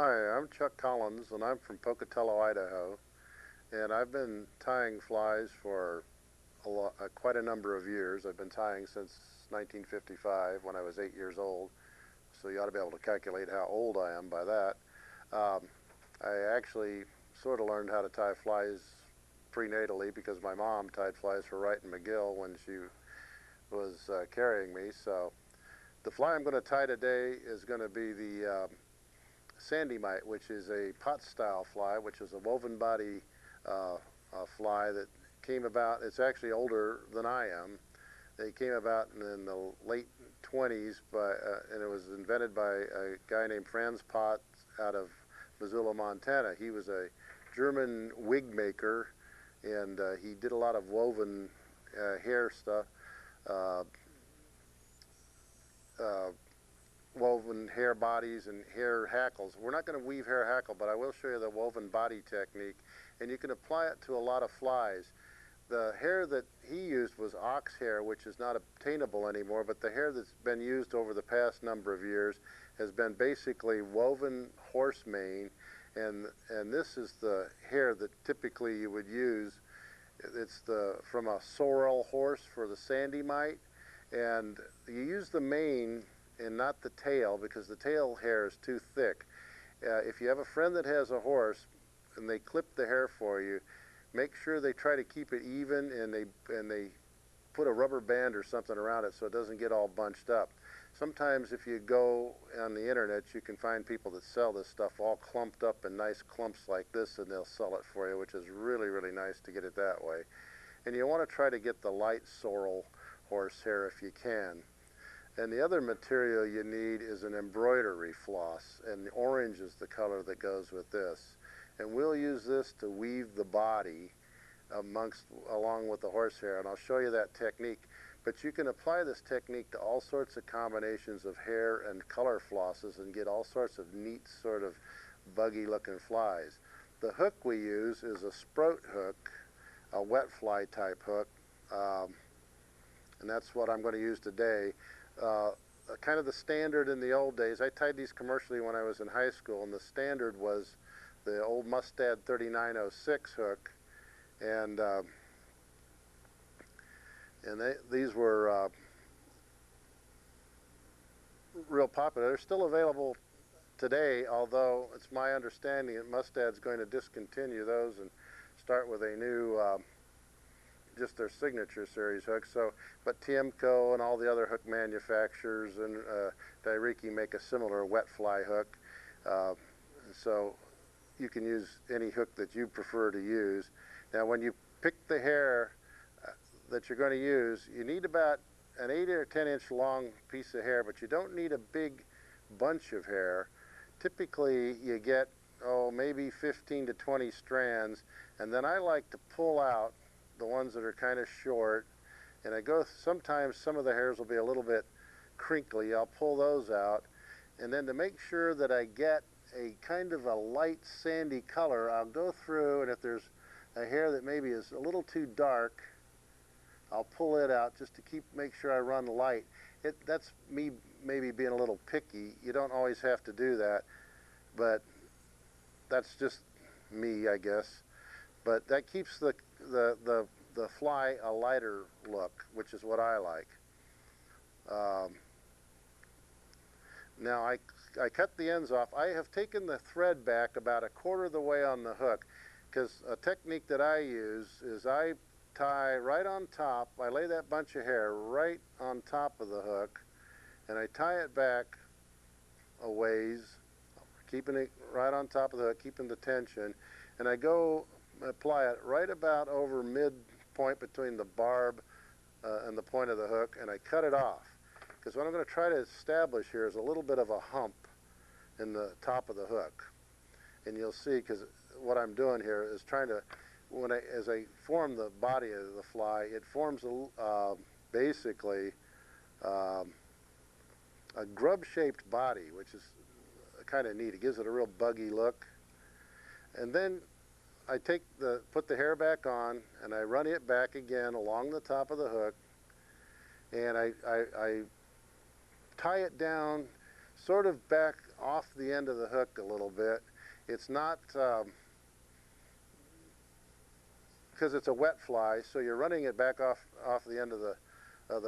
Hi, I'm Chuck Collins, and I'm from Pocatello, Idaho, and I've been tying flies for quite a number of years. I've been tying since 1955 when I was 8 years old, so you ought to be able to calculate how old I am by that. Um, I actually sort of learned how to tie flies prenatally because my mom tied flies for Wright and McGill when she was carrying me. So the fly I'm going to tie today is going to be the sandy mite, which is a pot-style fly, which is a woven body fly that came about. It's actually older than I am. It came about in the late 20s, and it was invented by a guy named Franz Potts out of Missoula, Montana. He was a German wig maker, and he did a lot of woven hair stuff. Uh, uh, Woven hair bodies and hair hackles. We're not going to weave hair hackle, but I will show you the woven body technique, and you can apply it to a lot of flies. The hair that he used was ox hair, which is not obtainable anymore, but the hair that's been used over the past number of years has been basically woven horse mane, and this is the hair that typically you would use. It's from a sorrel horse for the sandy mite, and you use the mane and not the tail, because the tail hair is too thick. If you have a friend that has a horse and they clip the hair for you, make sure they try to keep it even, and they put a rubber band or something around it so it doesn't get all bunched up. Sometimes if you go on the internet, you can find people that sell this stuff all clumped up in nice clumps like this, and they'll sell it for you, which is really, really nice to get it that way. And you want to try to get the light sorrel horse hair if you can. And the other material you need is an embroidery floss, and the orange is the color that goes with this. And we'll use this to weave the body along with the horsehair, and I'll show you that technique. But you can apply this technique to all sorts of combinations of hair and color flosses and get all sorts of neat sort of buggy looking flies. The hook we use is a sprout hook, a wet fly type hook, and that's what I'm going to use today. Kind of the standard in the old days. I tied these commercially when I was in high school, and the standard was the old Mustad 3906 hook, and these were real popular. They're still available today, although it's my understanding that Mustad's going to discontinue those and start with a new just their signature series hooks. So, but Tiemco and all the other hook manufacturers and Dairiki make a similar wet fly hook. So you can use any hook that you prefer to use. Now, when you pick the hair that you're going to use, you need about an 8 or 10 inch long piece of hair, but you don't need a big bunch of hair. Typically, you get, maybe 15 to 20 strands, and then I like to pull out the ones that are kind of short, and sometimes some of the hairs will be a little bit crinkly. I'll pull those out, and then to make sure that I get a kind of a light sandy color, I'll go through, and if there's a hair that maybe is a little too dark, I'll pull it out just to make sure I run light. That's me maybe being a little picky. You don't always have to do that, but that's just me, I guess. But that keeps the fly a lighter look, which is what I like. Now I cut the ends off. I have taken the thread back about a quarter of the way on the hook, because a technique that I use is I tie right on top. I lay that bunch of hair right on top of the hook, and I tie it back a ways, keeping it right on top of the hook, keeping the tension, and I go apply it right about over midpoint between the barb and the point of the hook, and I cut it off, because what I'm going to try to establish here is a little bit of a hump in the top of the hook. And you'll see, because what I'm doing here is trying to, as I form the body of the fly, it forms basically a grub-shaped body, which is kind of neat. It gives it a real buggy look. And then I put the hair back on, and I run it back again along the top of the hook, and I tie it down sort of back off the end of the hook a little bit. It's not, because it's a wet fly, so you're running it back off the end of the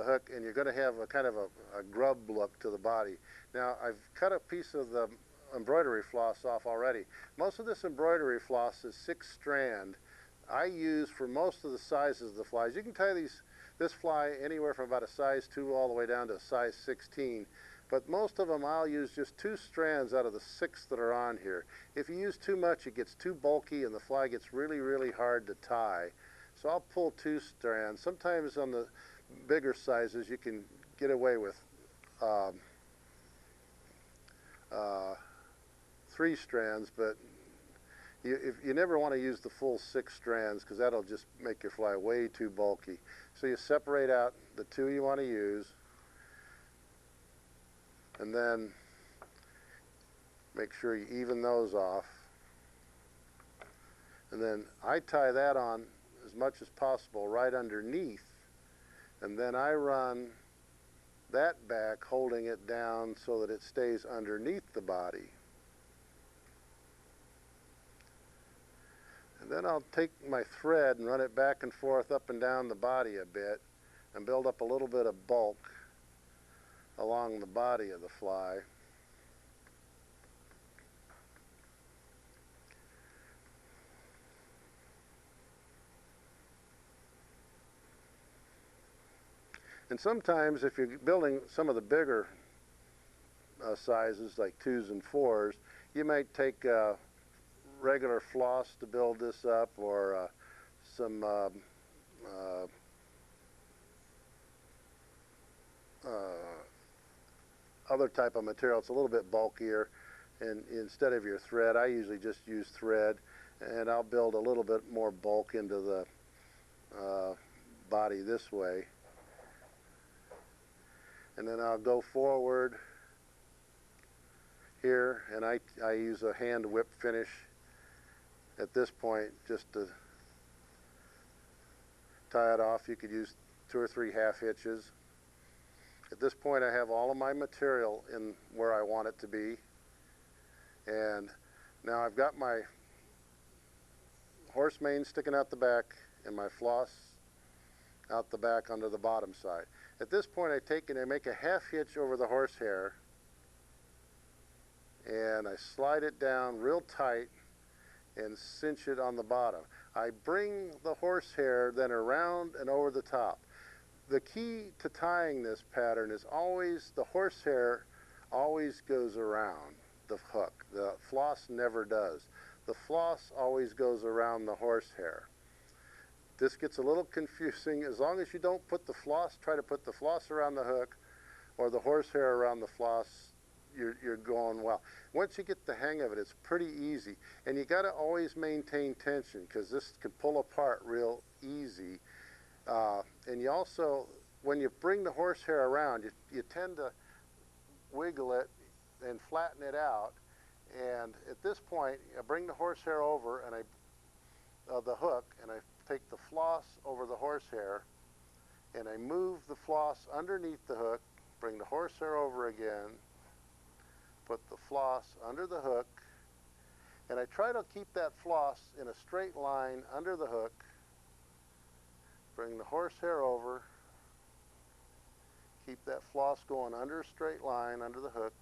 hook, and you're going to have a kind of a grub look to the body. Now, I've cut a piece of the embroidery floss off already. Most of this embroidery floss is 6-strand. I use for most of the sizes of the flies. You can tie this fly anywhere from about a size 2 all the way down to a size 16. But most of them I'll use just 2 strands out of the 6 that are on here. If you use too much, it gets too bulky and the fly gets really, really hard to tie. So I'll pull 2 strands. Sometimes on the bigger sizes you can get away with 3 strands, but you never want to use the full 6 strands because that'll just make your fly way too bulky. So you separate out the 2 you want to use, and then make sure you even those off. And then I tie that on as much as possible right underneath, and then I run that back, holding it down so that it stays underneath the body. And then I'll take my thread and run it back and forth up and down the body a bit and build up a little bit of bulk along the body of the fly. And sometimes if you're building some of the bigger sizes like 2s and 4s, you might take regular floss to build this up, or some other type of material. It's a little bit bulkier, and instead of your thread, I usually just use thread, and I'll build a little bit more bulk into the body this way. And then I'll go forward here, and I use a hand whip finish at this point just to tie it off. You could use 2 or 3 half hitches. At this point I have all of my material in where I want it to be, and now I've got my horse mane sticking out the back and my floss out the back under the bottom side. At this point I take and I make a half hitch over the horsehair, and I slide it down real tight and cinch it on the bottom. I bring the horsehair then around and over the top. The key to tying this pattern is always the horsehair always goes around the hook. The floss never does. The floss always goes around the horsehair. This gets a little confusing. As long as you don't put the floss, try to put the floss around the hook or the horsehair around the floss, you're going well. Once you get the hang of it, it's pretty easy. And you got to always maintain tension because this can pull apart real easy. And you also, when you bring the horsehair around, you tend to wiggle it and flatten it out. And at this point, I bring the horsehair over and the hook, and I take the floss over the horsehair, and I move the floss underneath the hook, bring the horsehair over again, put the floss under the hook, and I try to keep that floss in a straight line under the hook, bring the horsehair over, keep that floss going under a straight line under the hook.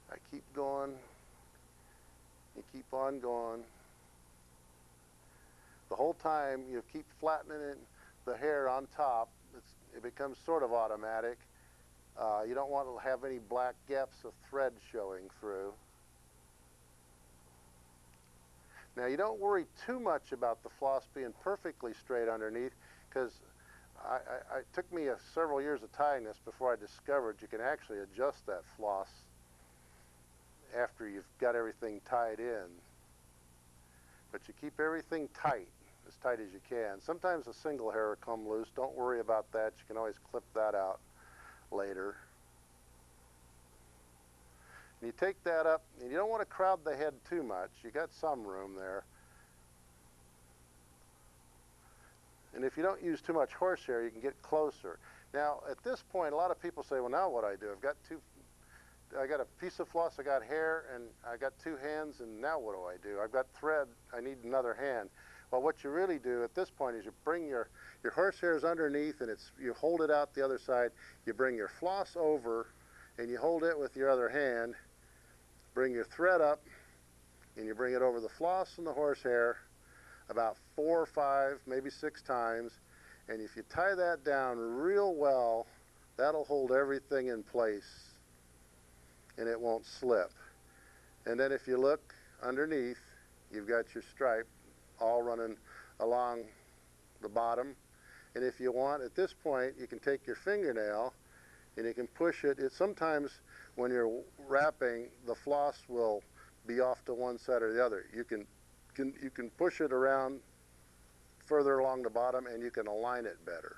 I keep going, you keep on going. The whole time you keep flattening the hair on top. It becomes sort of automatic. You don't want to have any black gaps of thread showing through. Now you don't worry too much about the floss being perfectly straight underneath, because it took me several years of tying this before I discovered you can actually adjust that floss after you've got everything tied in. But you keep everything tight, as tight as you can. Sometimes a single hair will come loose. Don't worry about that. You can always clip that out later. And you take that up, and you don't want to crowd the head too much. You got some room there. And if you don't use too much horsehair, you can get closer. Now, at this point, a lot of people say, well, now what do I do? I've got I got a piece of floss, I got hair, and I got two hands, and now what do? I've got thread, I need another hand. Well, what you really do at this point is you bring your horsehairs underneath, and you hold it out the other side. You bring your floss over, and you hold it with your other hand. Bring your thread up, and you bring it over the floss and the horsehair about 4 or 5, maybe 6 times. And if you tie that down real well, that'll hold everything in place, and it won't slip. And then if you look underneath, you've got your stripe all running along the bottom. And if you want, at this point, you can take your fingernail and you can push it. Sometimes when you're wrapping, the floss will be off to one side or the other. You can push it around further along the bottom, and you can align it better.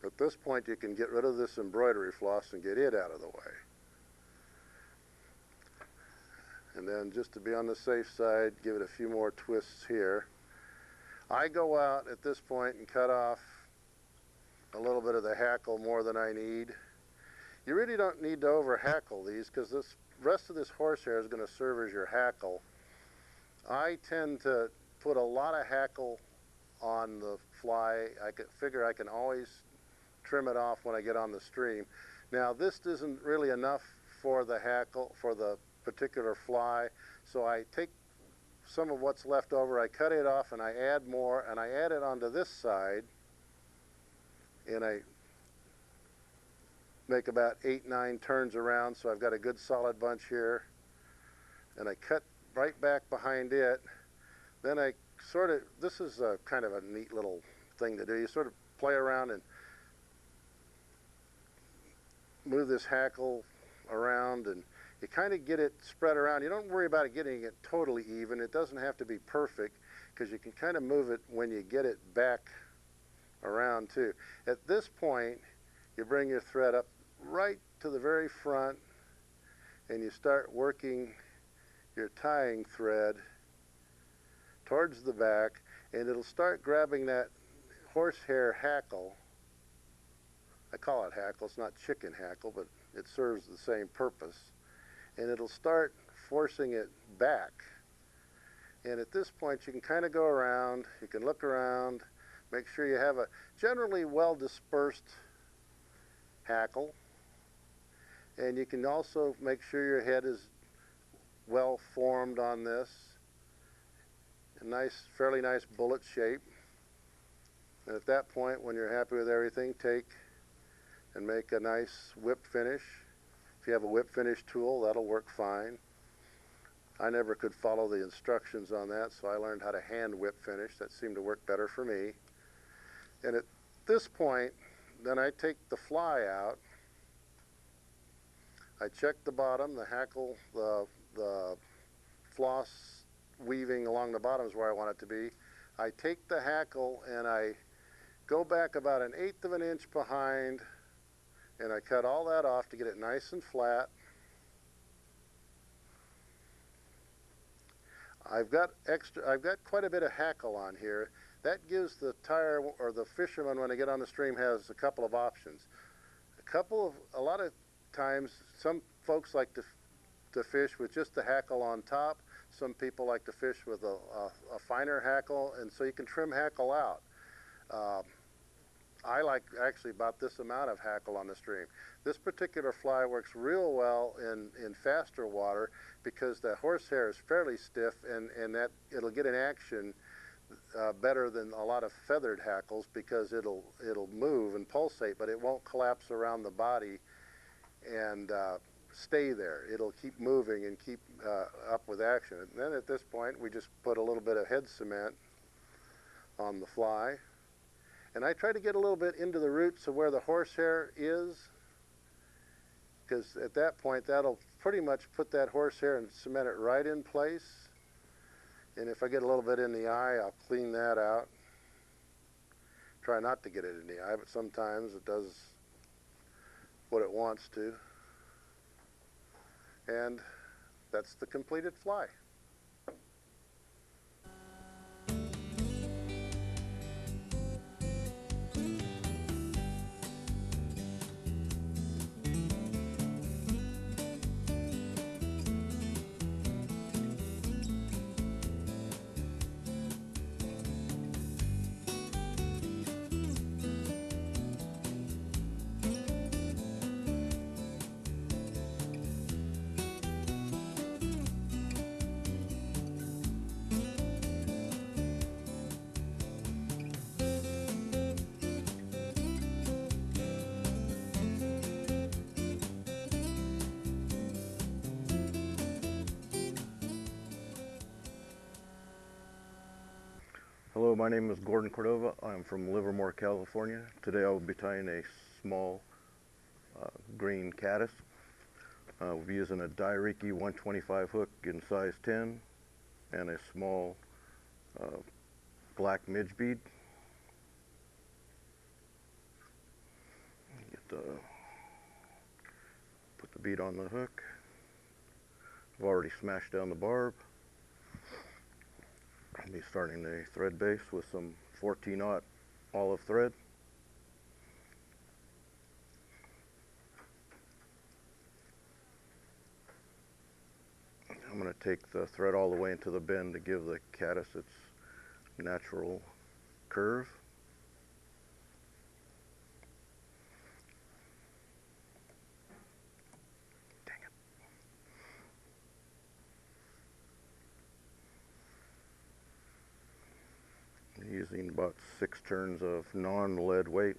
At this point, you can get rid of this embroidery floss and get it out of the way. And then, just to be on the safe side, give it a few more twists here. I go out at this point and cut off a little bit of the hackle more than I need. You really don't need to over hackle these, because this rest of this horsehair is going to serve as your hackle. I tend to put a lot of hackle on the fly. I figure I can always trim it off when I get on the stream. Now, this isn't really enough for the hackle, for the particular fly, so I take some of what's left over, I cut it off, and I add more, and I add it onto this side, and I make about 8, 9 turns around, so I've got a good solid bunch here, and I cut right back behind it. Then I sort of, this is a kind of a neat little thing to do. You sort of play around and move this hackle around, and you kind of get it spread around. You don't worry about it getting it totally even. It doesn't have to be perfect, because you can kind of move it when you get it back around too. At this point, you bring your thread up right to the very front, and you start working your tying thread towards the back, and it'll start grabbing that horsehair hackle. I call it hackle, it's not chicken hackle, but it serves the same purpose. And it'll start forcing it back. And at this point, you can kind of go around, you can look around, make sure you have a generally well dispersed hackle. And you can also make sure your head is well formed on this. A nice, fairly nice bullet shape. And at that point, when you're happy with everything, take and make a nice whip finish. If you have a whip finish tool, that'll work fine. I never could follow the instructions on that, so I learned how to hand whip finish. That seemed to work better for me. And at this point, then I take the fly out. I check the bottom, the hackle, the floss weaving along the bottom is where I want it to be. I take the hackle and I go back about 1/8 of an inch behind, and I cut all that off to get it nice and flat. I've got quite a bit of hackle on here. That gives the tyer, or the fisherman when they get on the stream, has a couple of options. A lot of times, some folks like to fish with just the hackle on top. Some people like to fish with a finer hackle, and so you can trim hackle out. I like actually about this amount of hackle on the stream. This particular fly works real well in faster water, because the horsehair is fairly stiff, and that it'll get in action better than a lot of feathered hackles, because it'll move and pulsate, but it won't collapse around the body and stay there. It'll keep moving and keep up with action. And then at this point, we just put a little bit of head cement on the fly. And I try to get a little bit into the roots of where the horsehair is, because at that point, that'll pretty much put that horsehair and cement it right in place. And if I get a little bit in the eye, I'll clean that out. Try not to get it in the eye, but sometimes it does what it wants to. And that's the completed fly. Hello, my name is Gordon Cordova. I'm from Livermore, California. Today I will be tying a small green caddis. We'll be using a Dairiki 125 hook in size 10 and a small black midge bead. Put the bead on the hook. I've already smashed down the barb. I'll be starting the thread base with some 14-aught olive thread. I'm going to take the thread all the way into the bend to give the caddis its natural curve. Dang it. I'm using about 6 turns of non-lead weight.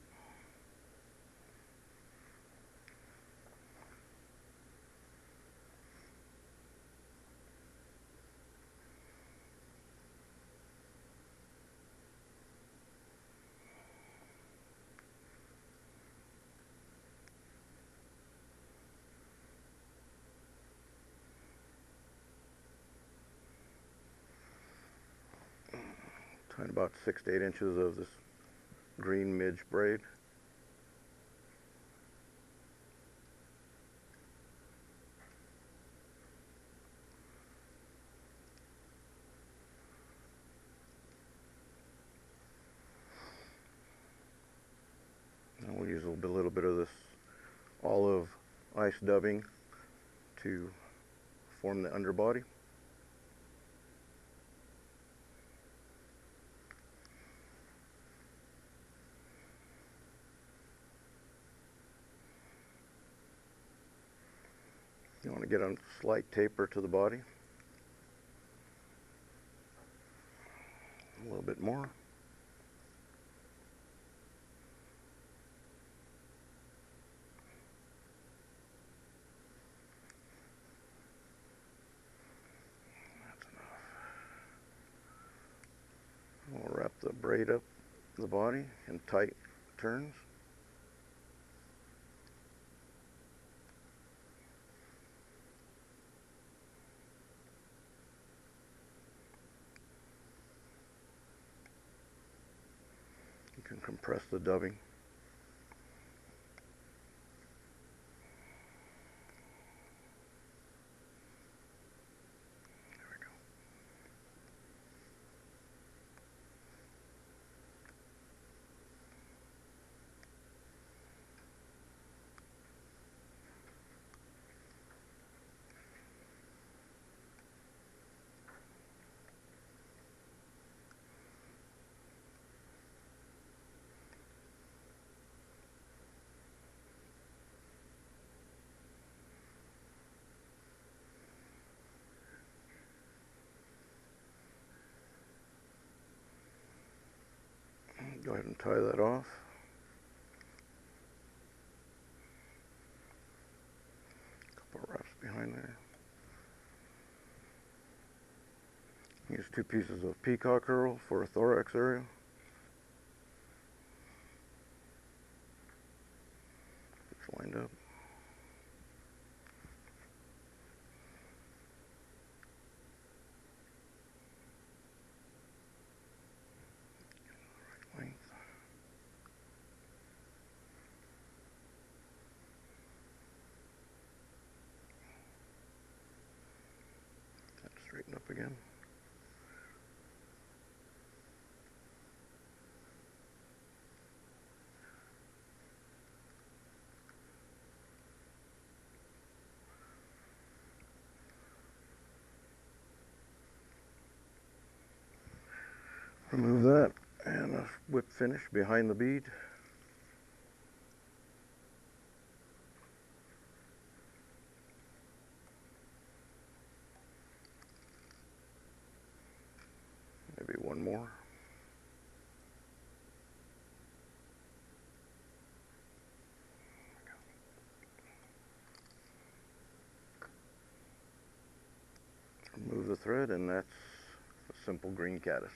Tying about 6 to 8 inches of this green midge braid. And we'll use a little bit of this olive ice dubbing to form the underbody. You want to get a slight taper to the body. A little bit more. That's enough. We'll wrap the braid up the body in tight turns. You can compress the dubbing. There we go. Go ahead and tie that off. Couple wraps behind there. Use 2 pieces of peacock herl for a thorax area. It's lined up. Right length. That straighten up again. Remove that and a whip finish behind the bead. Maybe one more. Remove the thread, and that's a simple green caddis.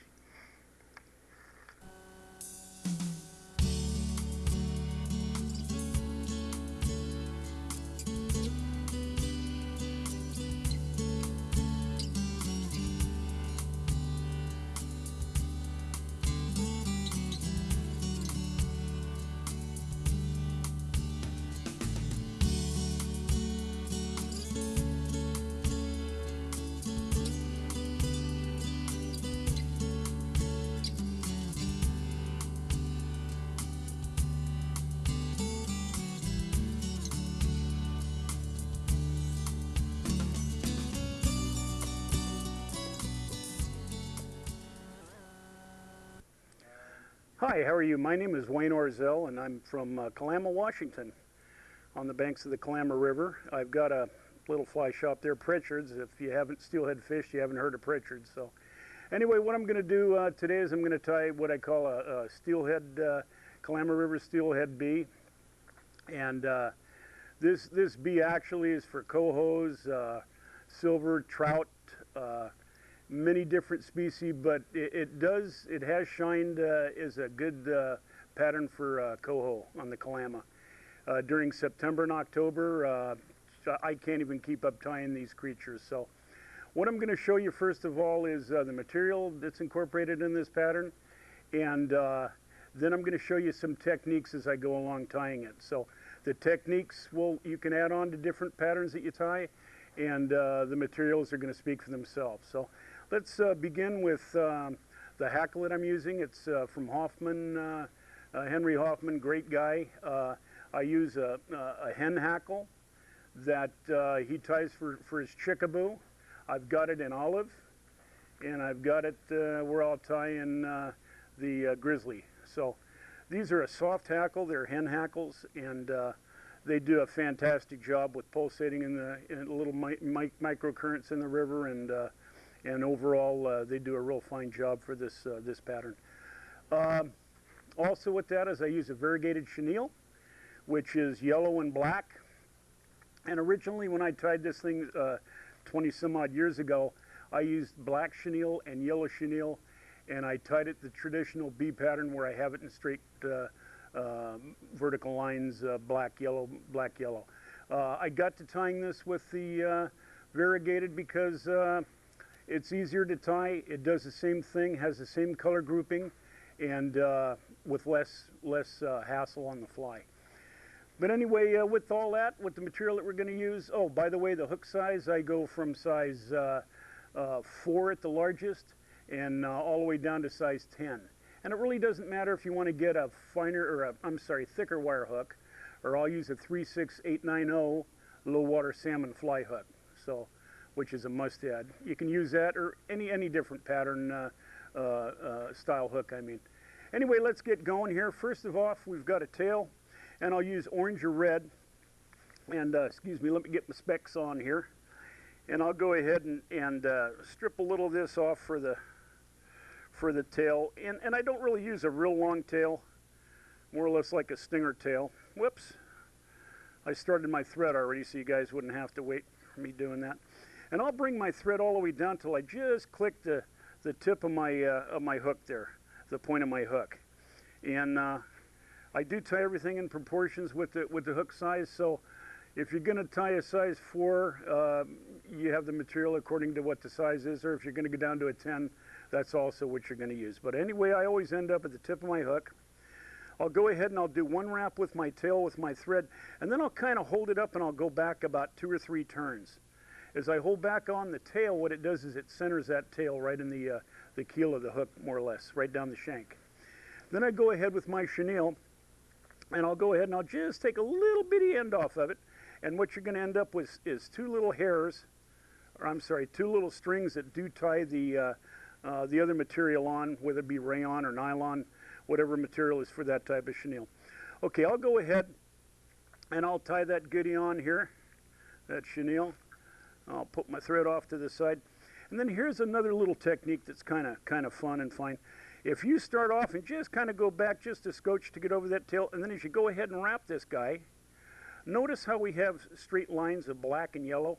Hi, how are you? My name is Wayne Orzel, and I'm from Kalama, Washington, on the banks of the Kalama River. I've got a little fly shop there, Pritchard's. If you haven't steelhead fished, you haven't heard of Pritchard's. So anyway, what I'm going to do today is I'm going to tie what I call a steelhead, Kalama River steelhead bee. And this bee actually is for cohos, silver, trout, many different species, but it has shined as a good pattern for coho on the Kalama. During September and October, I can't even keep up tying these creatures. So what I'm going to show you first of all is the material that's incorporated in this pattern, and then I'm going to show you some techniques as I go along tying it. So the techniques you can add on to different patterns that you tie, and the materials are going to speak for themselves. So let's begin with the hackle that I'm using. It's from Hoffman, Henry Hoffman, great guy. I use a hen hackle that he ties for his chickaboo. I've got it in olive, and I've got it where I'll tie in the grizzly. So these are a soft hackle. They're hen hackles, and they do a fantastic job with pulsating in the little microcurrents in the river, and overall they do a real fine job for this this pattern. Also with that is I use a variegated chenille, which is yellow and black. And originally when I tied this thing 20 some odd years ago, I used black chenille and yellow chenille, and I tied it the traditional bee pattern where I have it in straight vertical lines, black, yellow, black, yellow. I got to tying this with the variegated because it's easier to tie. It does the same thing, has the same color grouping, and with less hassle on the fly. But anyway, with all that, with the material that we're going to use, oh, by the way, the hook size, I go from size 4 at the largest and all the way down to size 10. And it really doesn't matter if you want to get a finer, or thicker wire hook, or I'll use a 36890 low water salmon fly hook, so, which is a must-add. You can use that or any different pattern style hook, I mean. Anyway, let's get going here. First of all, we've got a tail, and I'll use orange or red. And excuse me, let me get my specs on here. And I'll go ahead and strip a little of this off for the tail. And I don't really use a real long tail, more or less like a stinger tail. Whoops. I started my thread already, so you guys wouldn't have to wait for me doing that. And I'll bring my thread all the way down till I just click the tip of my hook there, the point of my hook. And I do tie everything in proportions with the hook size. So if you're going to tie a size 4, you have the material according to what the size is, or if you're going to go down to a 10, that's also what you're going to use. But anyway, I always end up at the tip of my hook. I'll go ahead and I'll do one wrap with my tail with my thread, and then I'll kind of hold it up and I'll go back about 2 or 3 turns. As I hold back on the tail, what it does is it centers that tail right in the keel of the hook, more or less, right down the shank. Then I go ahead with my chenille, and I'll go ahead and I'll just take a little bitty end off of it, and what you're going to end up with is 2 little hairs, or I'm sorry, 2 little strings that do tie the other material on, whether it be rayon or nylon, whatever material is for that type of chenille. Okay, I'll go ahead and I'll tie that goodie on here, that chenille. I'll put my thread off to the side. And then here's another little technique that's kind of fun and fine. If you start off and just kind of go back just a scotch to get over that tail, and then as you go ahead and wrap this guy, notice how we have straight lines of black and yellow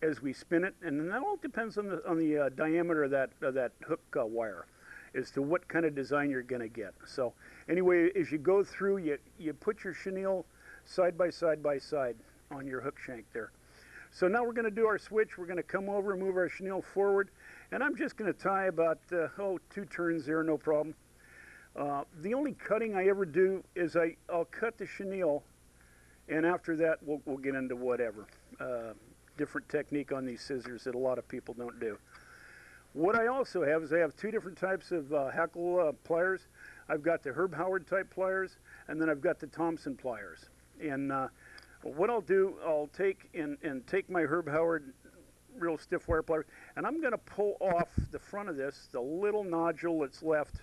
as we spin it, and then that all depends on the diameter of that hook wire as to what kind of design you're going to get. So anyway, as you go through, you put your chenille side by side on your hook shank there. So now we're going to do our switch. We're going to come over and move our chenille forward, and I'm just going to tie about 2 turns there, no problem. The only cutting I ever do is I'll cut the chenille, and after that we'll get into whatever different technique on these scissors that a lot of people don't do. What I also have is I have 2 different types of hackle pliers. I've got the Herb Howard type pliers, and then I've got the Thompson pliers. And what I'll do, I'll take my Herb Howard real stiff wire pliers, and I'm going to pull off the front of this, the little nodule that's left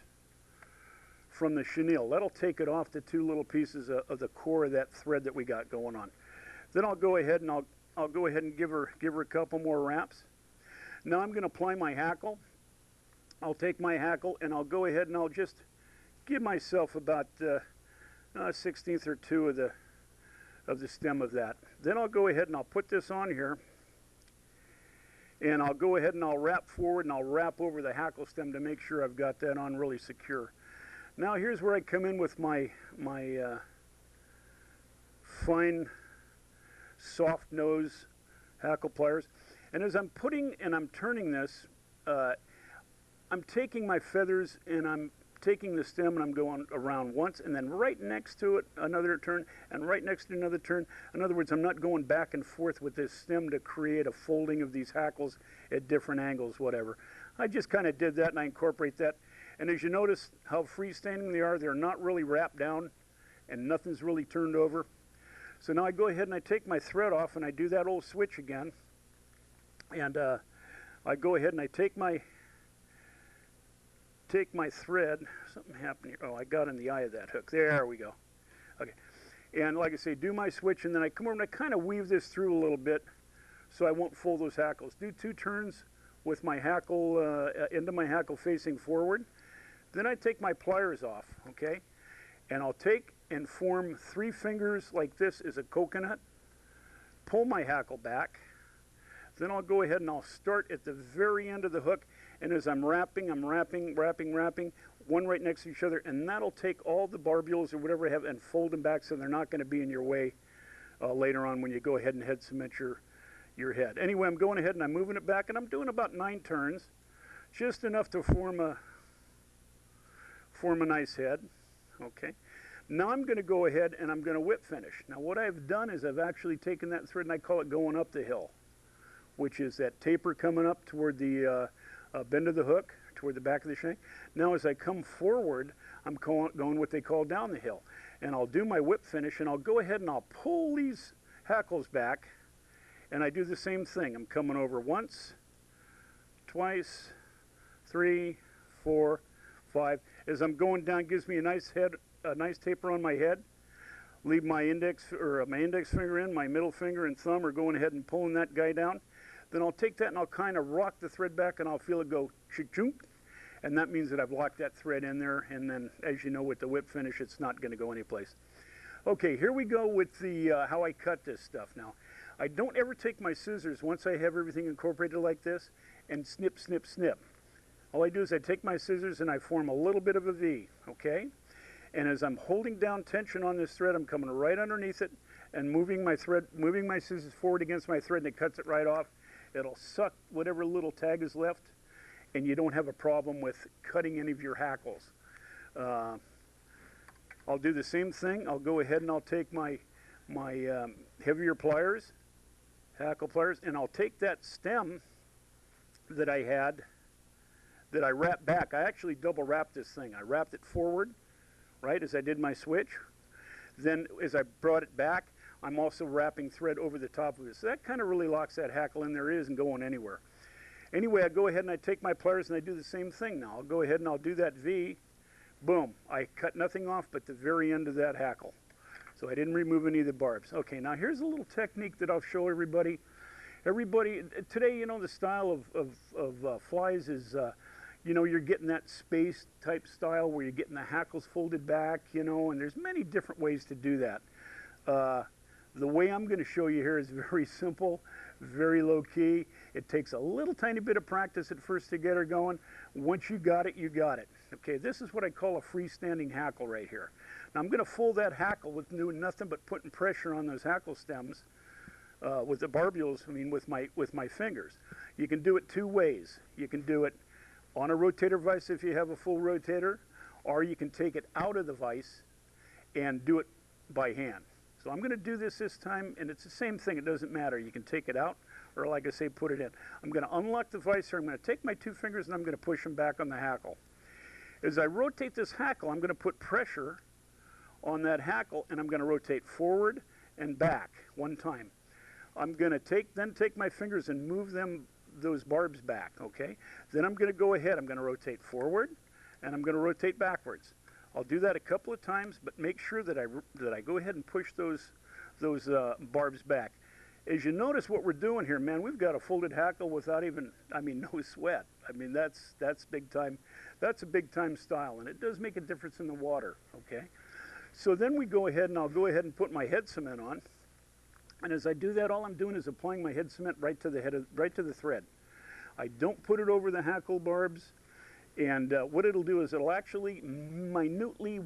from the chenille. That'll take it off the two little pieces of the core of that thread that we got going on. Then I'll go ahead and I'll go ahead and give her a couple more wraps. Now I'm going to apply my hackle. I'll take my hackle and I'll go ahead and I'll just give myself about 1/16 or 2 of the stem of that. Then I'll go ahead and I'll put this on here, and I'll go ahead and I'll wrap forward and I'll wrap over the hackle stem to make sure I've got that on really secure. Now here's where I come in with my fine soft nose hackle pliers, and as I'm putting and I'm turning this, I'm taking my feathers and I'm taking the stem and I'm going around once, and then right next to it another turn, and right next to another turn. In other words, I'm not going back and forth with this stem to create a folding of these hackles at different angles, whatever. I just kind of did that and I incorporate that. And as you notice how freestanding they are, they're not really wrapped down and nothing's really turned over. So now I go ahead and I take my thread off and I do that old switch again. And I go ahead and I take my thread. Something happened here. Oh, I got in the eye of that hook. There we go. Okay. And like I say, do my switch, and then I come over and I kind of weave this through a little bit so I won't fold those hackles. Do 2 turns with my hackle, into my hackle facing forward. Then I take my pliers off, okay? And I'll take and form 3 fingers like this as a coconut, pull my hackle back. Then I'll go ahead and I'll start at the very end of the hook, and as I'm wrapping, one right next to each other, and that'll take all the barbules or whatever I have and fold them back so they're not going to be in your way later on when you go ahead and head cement your head. Anyway, I'm going ahead and I'm moving it back, and I'm doing about 9 turns, just enough to form a nice head. Okay. Now I'm going to go ahead and I'm going to whip finish. Now what I've done is I've actually taken that thread and I call it going up the hill, which is that taper coming up toward the bend of the hook, toward the back of the shank. Now as I come forward, I'm going what they call down the hill. And I'll do my whip finish, and I'll go ahead and I'll pull these hackles back, and I do the same thing. I'm coming over once, twice, 3, 4, 5. As I'm going down, gives me a nice taper on my head. Leave my index finger in, my middle finger and thumb are going ahead and pulling that guy down. Then I'll take that and I'll kind of rock the thread back, and I'll feel it go chunk, and that means that I've locked that thread in there. And then, as you know, with the whip finish, it's not going to go anyplace. Okay, here we go with the how I cut this stuff. Now, I don't ever take my scissors once I have everything incorporated like this and snip, snip, snip. All I do is I take my scissors and I form a little bit of a V, okay? And as I'm holding down tension on this thread, I'm coming right underneath it and moving my scissors forward against my thread, and it cuts it right off. It'll suck whatever little tag is left, and you don't have a problem with cutting any of your hackles. I'll do the same thing. I'll go ahead and I'll take my heavier pliers, hackle pliers, and I'll take that stem that I had that I wrapped back. I actually double wrapped this thing. I wrapped it forward, right, as I did my switch. Then as I brought it back, I'm also wrapping thread over the top of it. So that kind of really locks that hackle in there. It isn't going anywhere. Anyway, I go ahead and I take my pliers and I do the same thing now. I'll go ahead and I'll do that V. Boom. I cut nothing off but the very end of that hackle. So I didn't remove any of the barbs. Okay, now here's a little technique that I'll show everybody. Today, you know, the style of flies is, you know, you're getting that space type style where you're getting the hackles folded back, you know, and there's many different ways to do that. The way I'm going to show you here is very simple, very low key. It takes a little tiny bit of practice at first to get her going. Once you got it, you got it. Okay, this is what I call a freestanding hackle right here. Now I'm going to fold that hackle with doing nothing but putting pressure on those hackle stems with the barbules, with my fingers. You can do it 2 ways. You can do it on a rotator vise if you have a full rotator, or you can take it out of the vise and do it by hand. So I'm going to do this time, and it's the same thing. It doesn't matter. You can take it out, or like I say, put it in. I'm going to unlock the vise here. I'm going to take my 2 fingers, and I'm going to push them back on the hackle. As I rotate this hackle, I'm going to put pressure on that hackle, and I'm going to rotate forward and back 1 time. I'm going to take my fingers and move those barbs back, okay? Then I'm going to go ahead. I'm going to rotate forward, and I'm going to rotate backwards. I'll do that a couple of times, but make sure that I go ahead and push those barbs back. As you notice what we're doing here, man, we've got a folded hackle without even, I mean, no sweat. I mean, that's big time. That's a big time style, and it does make a difference in the water, okay? So then we go ahead, and I'll go ahead and put my head cement on. And as I do that, all I'm doing is applying my head cement right to the thread. I don't put it over the hackle barbs. And what it'll do is it'll actually minutely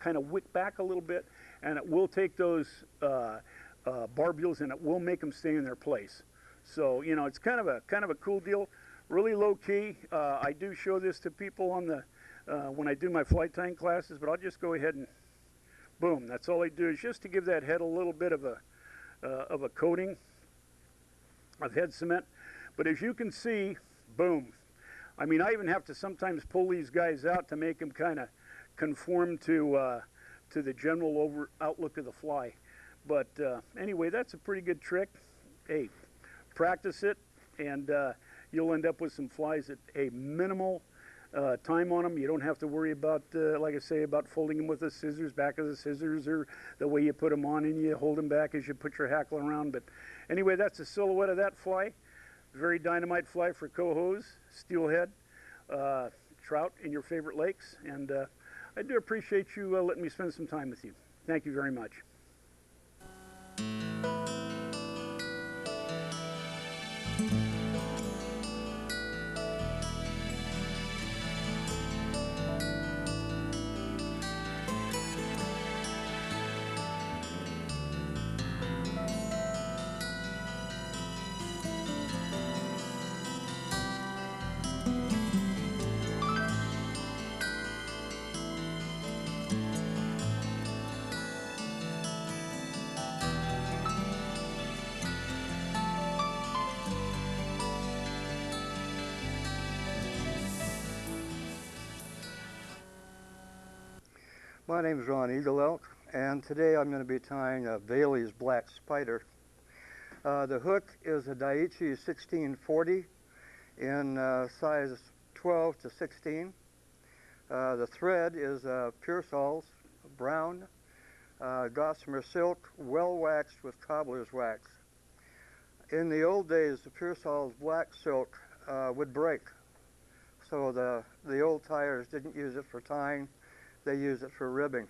kind of wick back a little bit, and it will take those barbules and it will make them stay in their place. So, you know, it's kind of a cool deal, really low key. I do show this to people on the when I do my fly tying classes, but I'll just go ahead and boom. That's all I do, is just to give that head a little bit of a coating of head cement. But as you can see, boom. I mean, I even have to sometimes pull these guys out to make them kind of conform to the general outlook of the fly. But anyway, that's a pretty good trick. Hey, practice it, and you'll end up with some flies at a minimal time on them. You don't have to worry about, like I say, about folding them with the scissors, back of the scissors, or the way you put them on and you hold them back as you put your hackle around. But anyway, that's a silhouette of that fly. Very dynamite fly for cohos, steelhead, trout in your favorite lakes. And I do appreciate you letting me spend some time with you. Thank you very much. My name is Ron Eagle Elk, and today I'm going to be tying a Bailey's Black Spider. The hook is a Daiichi 1640 in size 12 to 16. The thread is Pearsall's brown gossamer silk, well waxed with cobbler's wax. In the old days, the Pearsall's black silk would break, so the old tyers didn't use it for tying. They use it for ribbing,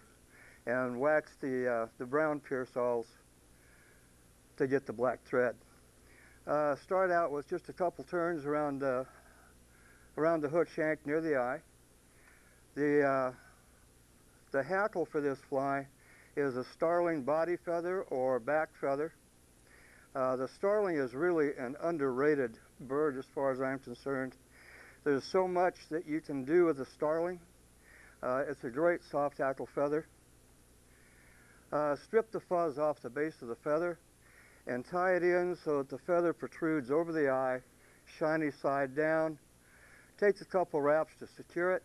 and wax the brown Pearsalls to get the black thread. Start out with just a couple turns around the hook shank near the eye. The hackle for this fly is a starling body feather or back feather. The starling is really an underrated bird as far as I'm concerned. There's so much that you can do with the starling. It's a great soft hackle feather. Strip the fuzz off the base of the feather and tie it in so that the feather protrudes over the eye, shiny side down. Take a couple wraps to secure it,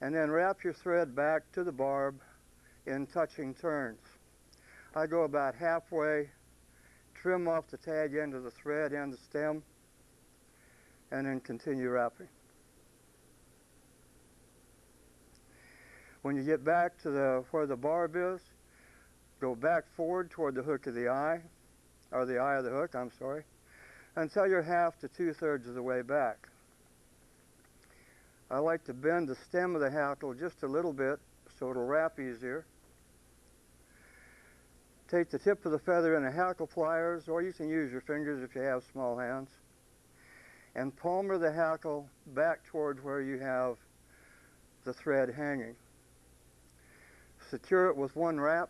and then wrap your thread back to the barb in touching turns. I go about halfway, trim off the tag end of the thread and the stem, and then continue wrapping. When you get back to where the barb is, go back forward toward the hook of the eye, or the eye of the hook, I'm sorry, until you're half to 2/3 of the way back. I like to bend the stem of the hackle just a little bit so it'll wrap easier. Take the tip of the feather in a hackle pliers, or you can use your fingers if you have small hands, and palmer the hackle back toward where you have the thread hanging. Secure it with one wrap,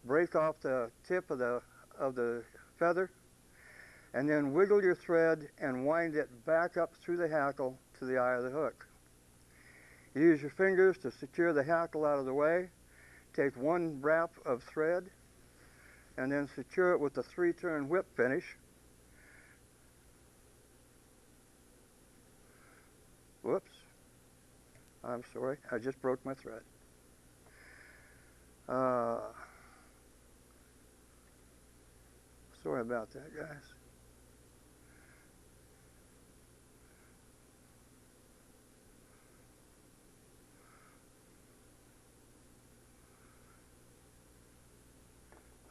break off the tip of the feather, and then wiggle your thread and wind it back up through the hackle to the eye of the hook. Use your fingers to secure the hackle out of the way. Take one wrap of thread and then secure it with the 3-turn whip finish. Whoops, I'm sorry, I just broke my thread. Sorry about that, guys.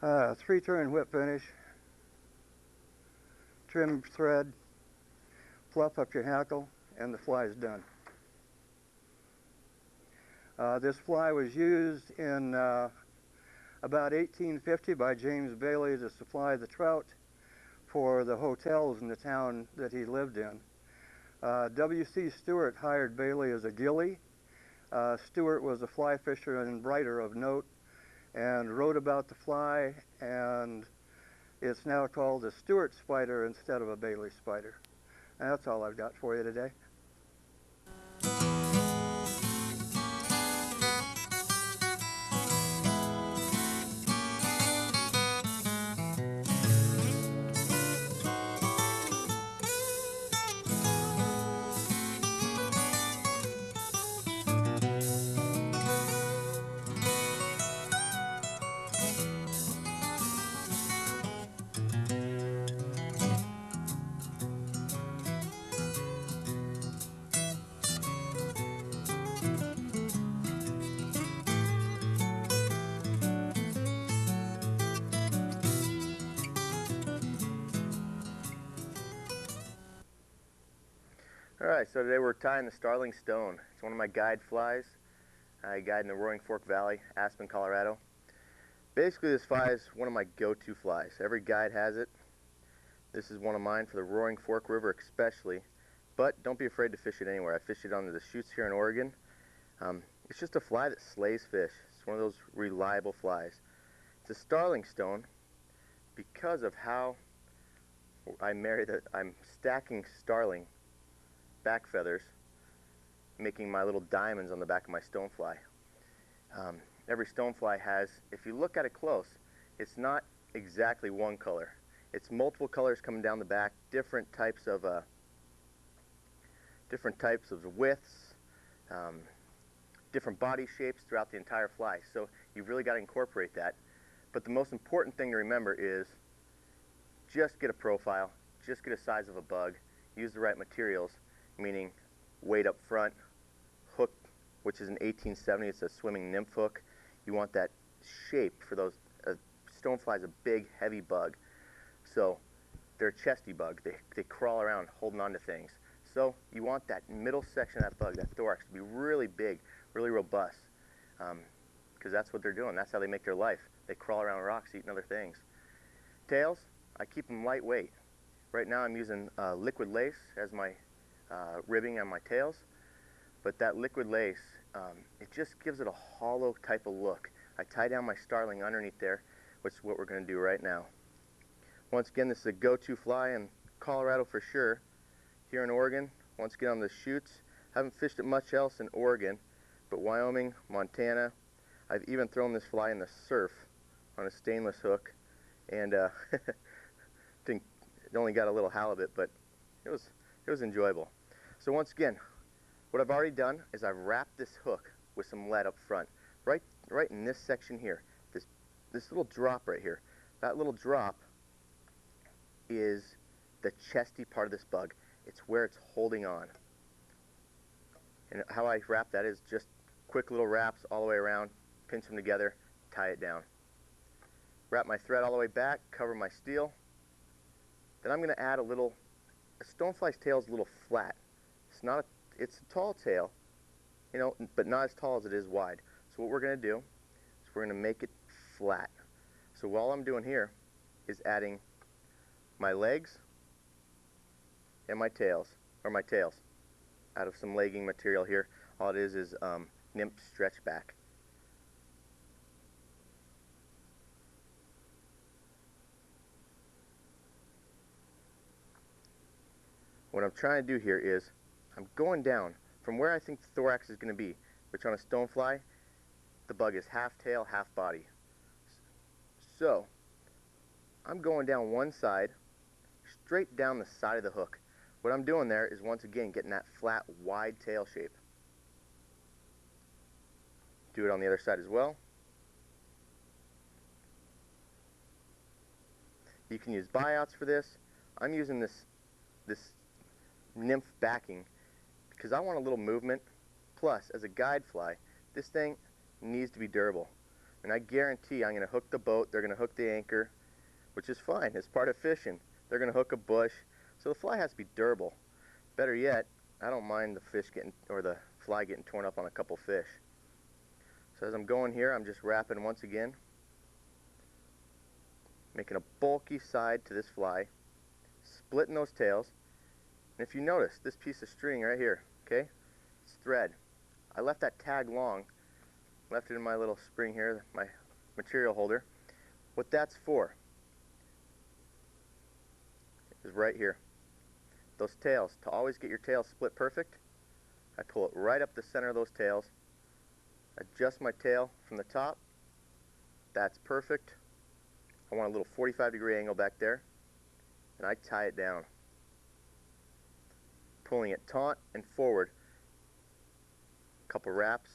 3-turn whip finish, trim thread, fluff up your hackle, and the fly is done. This fly was used in about 1850 by James Bailey to supply the trout for the hotels in the town that he lived in. W.C. Stewart hired Bailey as a gillie. Stewart was a fly fisher and writer of note and wrote about the fly, and it's now called a Stewart spider instead of a Bailey spider. And that's all I've got for you today. Alright, so today we're tying the starling stone. It's one of my guide flies. I guide in the Roaring Fork Valley, Aspen, Colorado. Basically, this fly is one of my go-to flies. Every guide has it. This is one of mine for the Roaring Fork River especially, but don't be afraid to fish it anywhere. I fish it on the chutes here in Oregon. It's just a fly that slays fish. It's one of those reliable flies. It's a starling stone because of how I'm stacking starling back feathers, making my little diamonds on the back of my stonefly. Every stonefly has, if you look at it close, it's not exactly one color. It's multiple colors coming down the back, different types of widths, different body shapes throughout the entire fly. So you've really got to incorporate that. But the most important thing to remember is just get a profile, just get a size of a bug, use the right materials, meaning weight up front, hook, which is an 1870, it's a swimming nymph hook. You want that shape for those, stonefly is a big, heavy bug. So they're a chesty bug. They crawl around holding on to things. So you want that middle section of that bug, that thorax, to be really big, really robust, because that's what they're doing. That's how they make their life. They crawl around rocks, eating other things. Tails, I keep them lightweight. Right now I'm using liquid lace as my ribbing on my tails, but that liquid lace, it just gives it a hollow type of look. I tie down my starling underneath there, which is what we're going to do right now. Once again, this is a go-to fly in Colorado for sure. Here in Oregon, once again on the chutes, haven't fished it much else in Oregon, but Wyoming, Montana, I've even thrown this fly in the surf on a stainless hook, and it only got a little halibut, but it was enjoyable. So once again, what I've already done is I've wrapped this hook with some lead up front, right in this section here, this little drop right here. That little drop is the chesty part of this bug. It's where it's holding on. And how I wrap that is just quick little wraps all the way around, pinch them together, tie it down. Wrap my thread all the way back, cover my steel. Then I'm going to add a stonefly's tail is a little flat. It's a tall tail, but not as tall as it is wide. So what we're going to do is we're going to make it flat. So all I'm doing here is adding my legs and my tails out of some legging material here. All it is nymph stretch back. What I'm trying to do here is I'm going down from where I think the thorax is going to be, which on a stonefly, the bug is half tail, half body. So I'm going down one side, straight down the side of the hook. What I'm doing there is once again getting that flat, wide tail shape. Do it on the other side as well. You can use buyouts for this. I'm using this nymph backing because I want a little movement. Plus, as a guide fly, this thing needs to be durable. And I guarantee I'm going to hook the boat, they're going to hook the anchor, which is fine, it's part of fishing. They're going to hook a bush, so the fly has to be durable. Better yet, I don't mind the fish getting, or the fly getting torn up on a couple fish. So as I'm going here, I'm just wrapping once again, making a bulky side to this fly, splitting those tails. And if you notice, this piece of string right here, okay, it's thread. I left that tag long, left it in my little spring here, my material holder. What that's for is right here. Those tails, to always get your tails split perfect, I pull it right up the center of those tails, adjust my tail from the top, that's perfect. I want a little 45-degree angle back there, and I tie it down, pulling it taut and forward. Couple wraps,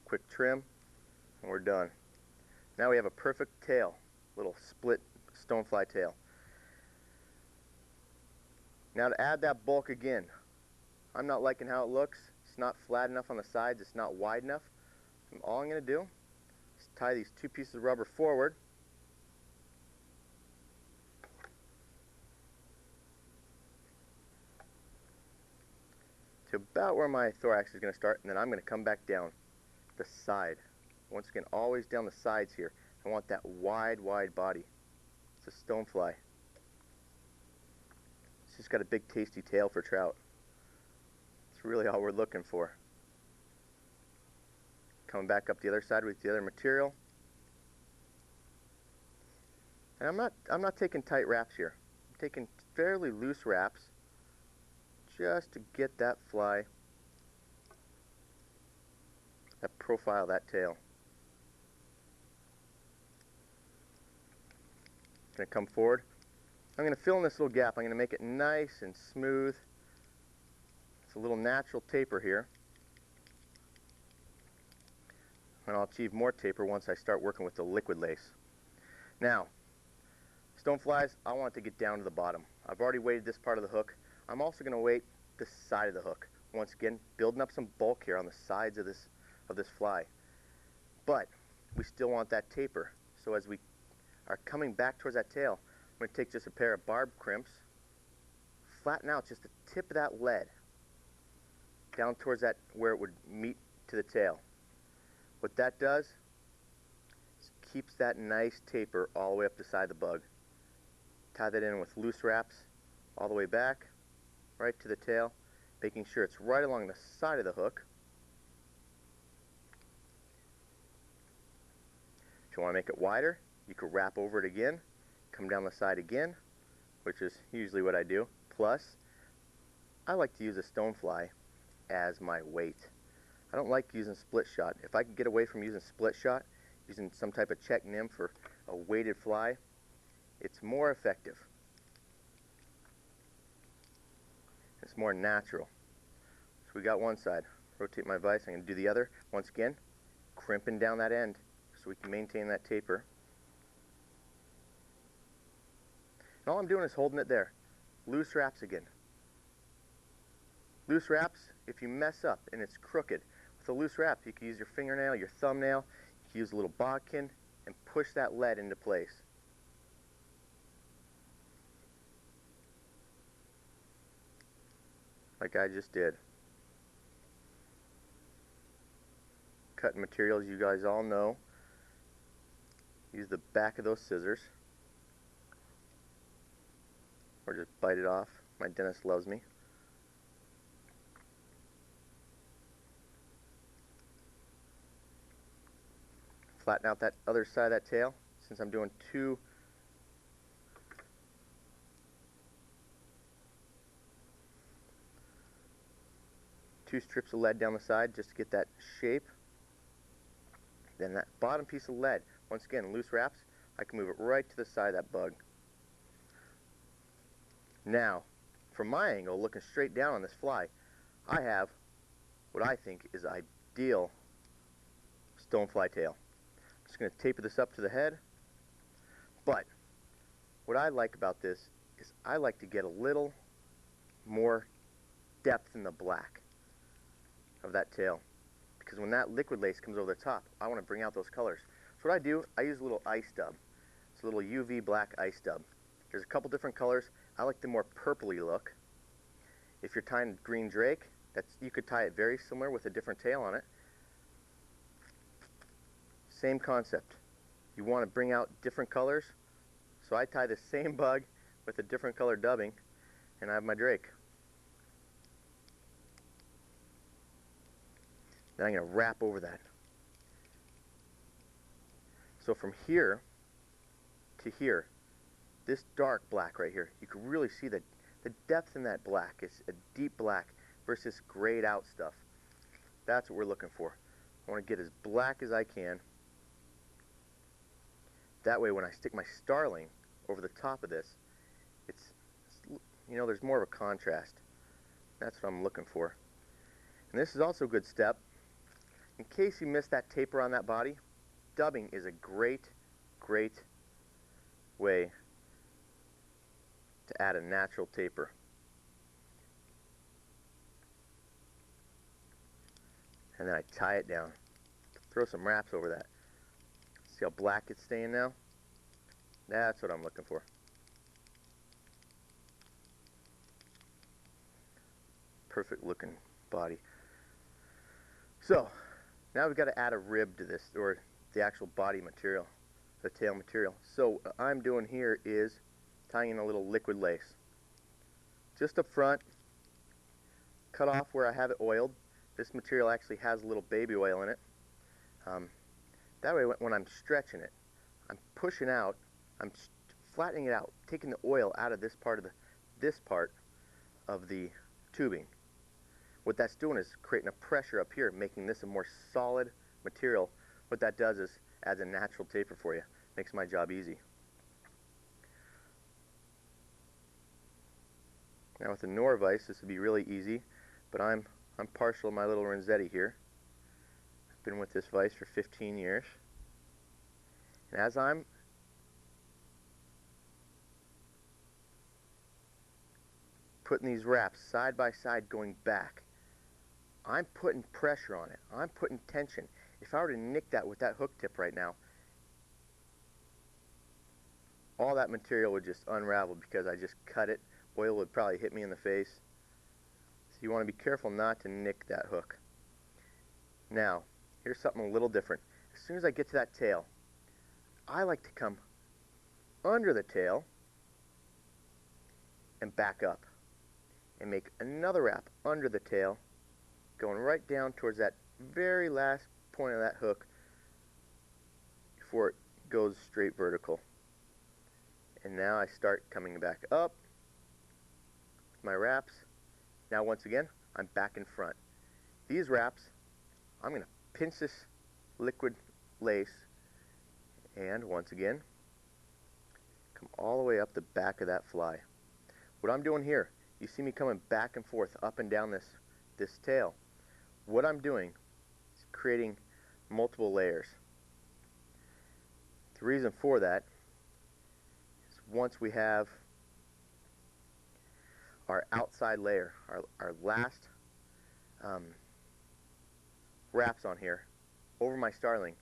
quick trim, and we're done. Now we have a perfect tail, little split stonefly tail. Now to add that bulk again, I'm not liking how it looks. It's not flat enough on the sides, it's not wide enough. All I'm going to do is tie these two pieces of rubber forward, to about where my thorax is going to start, and then I'm going to come back down the side. Once again, always down the sides here. I want that wide body. It's a stonefly. It's just got a big tasty tail for trout. It's really all we're looking for. Coming back up the other side with the other material. And I'm not taking tight wraps here. I'm taking fairly loose wraps just to get that fly, that profile, that tail. Going to come forward. I'm going to fill in this little gap. I'm going to make it nice and smooth. It's a little natural taper here. And I'll achieve more taper once I start working with the liquid lace. Now, stoneflies, I want it to get down to the bottom. I've already weighted this part of the hook. I'm also going to weight the side of the hook. Once again, building up some bulk here on the sides of this fly. But we still want that taper. So as we are coming back towards that tail, I'm going to take just a pair of barb crimps, flatten out just the tip of that lead down towards that where it would meet to the tail. What that does is keeps that nice taper all the way up the side of the bug. Tie that in with loose wraps all the way back, right to the tail, making sure it's right along the side of the hook. If you want to make it wider, you could wrap over it again, come down the side again, which is usually what I do. Plus, I like to use a stonefly as my weight. I don't like using split shot. If I can get away from using split shot, using some type of check nymph or a weighted fly, it's more effective. It's more natural. So we got one side. Rotate my vise. I'm going to do the other. Once again, crimping down that end so we can maintain that taper. And all I'm doing is holding it there. Loose wraps again. Loose wraps, if you mess up and it's crooked, with a loose wrap, you can use your fingernail, your thumbnail, you can use a little bodkin and push that lead into place. Like I just did. Cutting materials, you guys all know. Use the back of those scissors. Or just bite it off. My dentist loves me. Flatten out that other side of that tail. Since I'm doing two strips of lead down the side just to get that shape. Then that bottom piece of lead, once again, loose wraps, I can move it right to the side of that bug. Now, from my angle, looking straight down on this fly, I have what I think is ideal stonefly tail. I'm just going to taper this up to the head, but what I like about this is I like to get a little more depth in the black of that tail, because when that liquid lace comes over the top, I want to bring out those colors. So what I do, I use a little ice dub. It's a little UV black ice dub. There's a couple different colors. I like the more purpley look. If you're tying green drake, you could tie it very similar with a different tail on it. Same concept. You want to bring out different colors, so I tie the same bug with a different color dubbing, and I have my drake. Then I'm going to wrap over that. So from here to here, this dark black right here, you can really see the depth in that black. It's a deep black versus grayed out stuff. That's what we're looking for. I want to get as black as I can. That way when I stick my starling over the top of this, it's you know, there's more of a contrast. That's what I'm looking for. And this is also a good step. In case you missed that taper on that body, dubbing is a great way to add a natural taper. And then I tie it down. Throw some wraps over that. See how black it's staying now? That's what I'm looking for. Perfect looking body. So, now we've got to add a rib to this, or the actual body material, the tail material. So what I'm doing here is tying in a little liquid lace. Just up front, cut off where I have it oiled. This material actually has a little baby oil in it. That way when I'm stretching it, I'm pushing out, I'm flattening it out, taking the oil out of this part of the tubing. What that's doing is creating a pressure up here, making this a more solid material. What that does is adds a natural taper for you. Makes my job easy. Now with the Norvise, this would be really easy, but I'm partial to my little Renzetti here. I've been with this vise for 15 years. And as I'm putting these wraps side by side going back, I'm putting pressure on it. I'm putting tension. If I were to nick that with that hook tip right now, all that material would just unravel because I just cut it. Oil would probably hit me in the face. So you want to be careful not to nick that hook. Now, here's something a little different. As soon as I get to that tail, I like to come under the tail and back up and make another wrap under the tail, going right down towards that very last point of that hook before it goes straight vertical. And now I start coming back up with my wraps. Now once again, I'm back in front. These wraps, I'm going to pinch this liquid lace and once again come all the way up the back of that fly. What I'm doing here, you see me coming back and forth up and down this tail. What I'm doing is creating multiple layers. The reason for that is once we have our outside layer, our last wraps on here over my starling,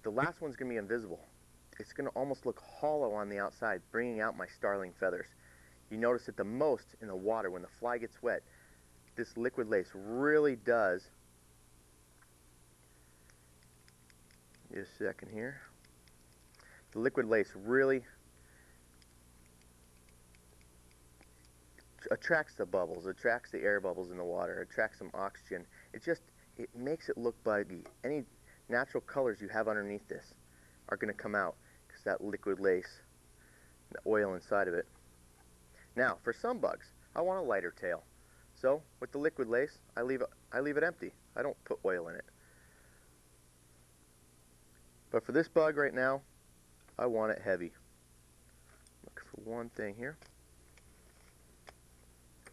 the last one's going to be invisible. It's going to almost look hollow on the outside, bringing out my starling feathers. You notice it the most in the water when the fly gets wet. This liquid lace really does. Just a second here. The liquid lace really attracts the bubbles, attracts the air bubbles in the water, attracts some oxygen. It makes it look buggy. Any natural colors you have underneath this are going to come out because that liquid lace, the oil inside of it. Now, for some bugs, I want a lighter tail. So, with the liquid lace, I leave it empty. I don't put oil in it. But for this bug right now, I want it heavy. Look for one thing here.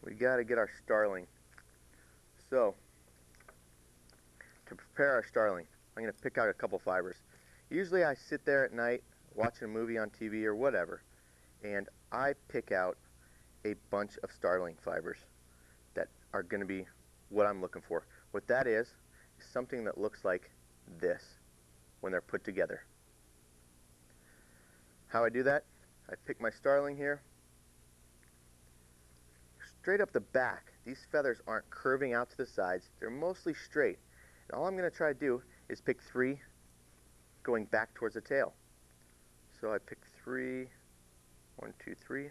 We got to get our starling. So, to prepare our starling, I'm going to pick out a couple fibers. Usually I sit there at night watching a movie on TV or whatever, and I pick out a bunch of starling fibers that are going to be what I'm looking for. What that is is something that looks like this when they're put together. How I do that, I pick my starling here. Straight up the back, these feathers aren't curving out to the sides, they're mostly straight. And all I'm going to try to do is pick 3 going back towards the tail. So I pick 3, 1, 2, 3.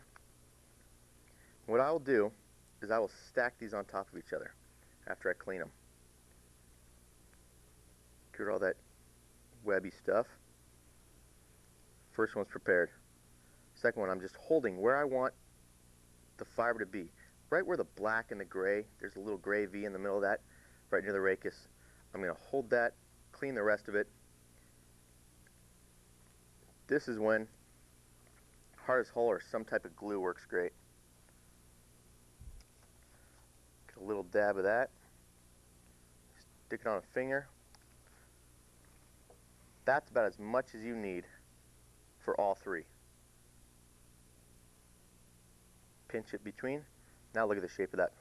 What I will do is I will stack these on top of each other after I clean them. Get all that webby stuff. First one's prepared. Second one, I'm just holding where I want the fiber to be. Right where the black and the gray, there's a little gray V in the middle of that, right near the rachis. I'm going to hold that, clean the rest of it. This is when hard as hull or some type of glue works great. Get a little dab of that. Stick it on a finger. That's about as much as you need for all 3. Pinch it between. Now look at the shape of that.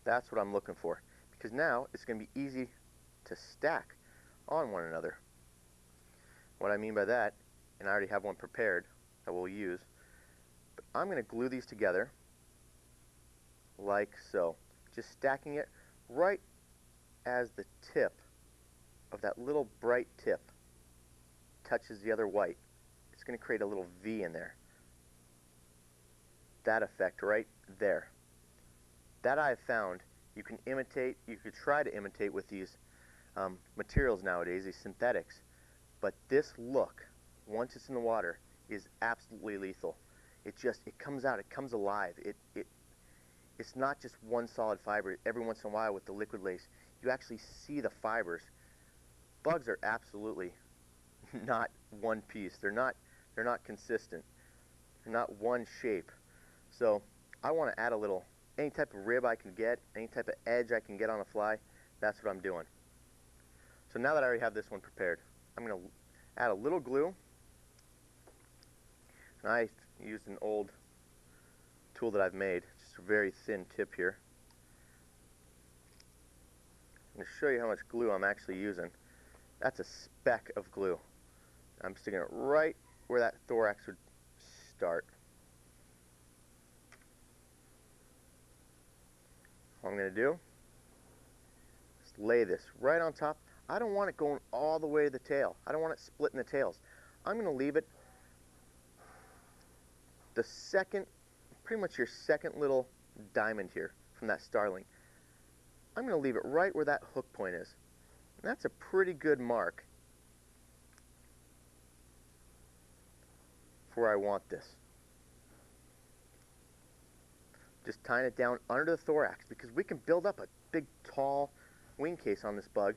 That's what I'm looking for, because now it's going to be easy to stack on one another. What I mean by that, and I already have one prepared that we'll use, but I'm going to glue these together like so, just stacking it right as the tip of that little bright tip touches the other white. It's going to create a little V in there. That effect right there. That I've found you can imitate, you could try to imitate with these materials nowadays, these synthetics, but this look, once it's in the water, is absolutely lethal. It comes out, it comes alive. It's not just one solid fiber. Every once in a while with the liquid lace, you actually see the fibers. Bugs are absolutely not one piece. They're not consistent. They're not one shape. So I want to add a little, any type of rib I can get, any type of edge I can get on a fly, that's what I'm doing. So now that I already have this one prepared, I'm going to add a little glue. And I used an old tool that I've made, just a very thin tip here. I'm going to show you how much glue I'm actually using. That's a speck of glue. I'm sticking it right where that thorax would start. All I'm going to do is lay this right on top. I don't want it going all the way to the tail. I don't want it splitting the tails. I'm going to leave it the second, pretty much your second little diamond here from that starling. I'm going to leave it right where that hook point is. And that's a pretty good mark for where I want this. Just tying it down under the thorax, because we can build up a big tall wing case on this bug,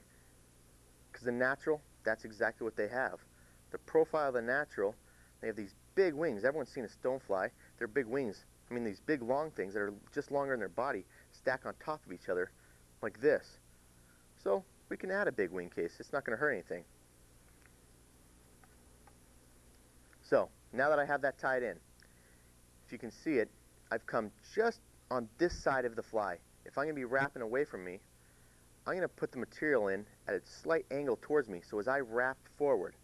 because the natural, that's exactly what they have. The profile of the natural, they have these big wings. Everyone's seen a stonefly. They're big wings. I mean, these big long things that are just longer than their body stack on top of each other like this. So we can add a big wing case. It's not going to hurt anything. So now that I have that tied in, if you can see it, I've come just on this side of the fly. If I'm going to be wrapping away from me, I'm going to put the material in at a slight angle towards me. So as I wrap forward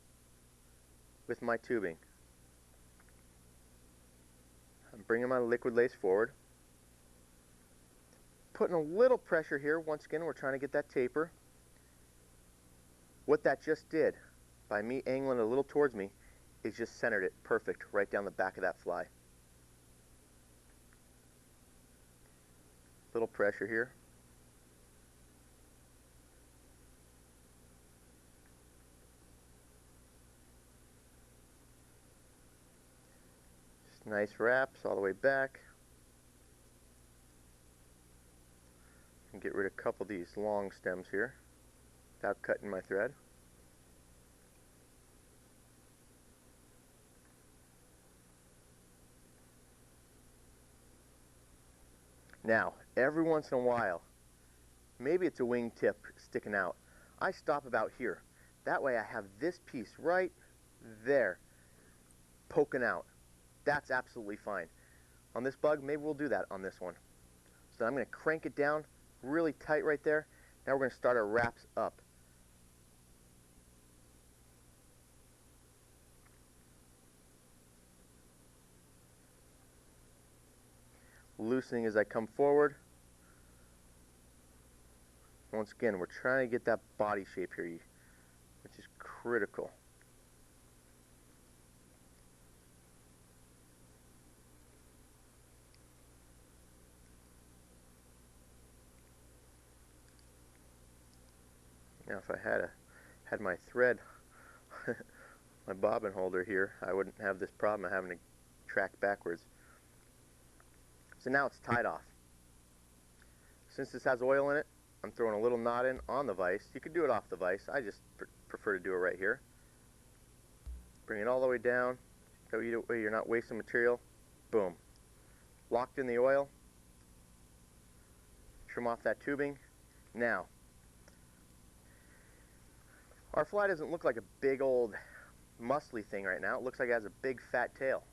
with my tubing, I'm bringing my liquid lace forward, putting a little pressure here. Once again, we're trying to get that taper. What that just did, by me angling it a little towards me, is just centered it perfect right down the back of that fly. Little pressure here. Just nice wraps all the way back. And get rid of a couple of these long stems here without cutting my thread. Now, every once in a while, maybe it's a wing tip sticking out. I stop about here. That way I have this piece right there poking out. That's absolutely fine. On this bug, maybe we'll do that on this one. So I'm going to crank it down really tight right there. Now we're going to start our wraps up. Loosening as I come forward. Once again, we're trying to get that body shape here, which is critical. Now if I had my thread, my bobbin holder here, I wouldn't have this problem of having to track backwards. So now it's tied off. Since this has oil in it, I'm throwing a little knot in on the vise. You could do it off the vise. I just prefer to do it right here. Bring it all the way down. That way you're not wasting material. Boom. Locked in the oil. Trim off that tubing. Now, our fly doesn't look like a big old muscly thing right now. It looks like it has a big fat tail.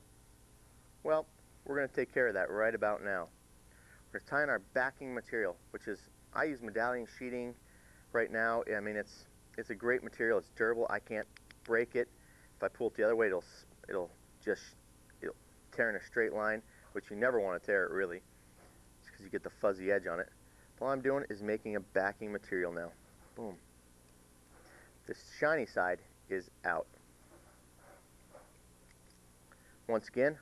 Well, we're going to take care of that right about now. We're tying our backing material, which is, I use medallion sheeting right now. I mean, it's a great material. It's durable. I can't break it. If I pull it the other way, it'll tear in a straight line, which you never want to tear it really. It's because you get the fuzzy edge on it. All I'm doing is making a backing material now. Boom. The shiny side is out. Once again,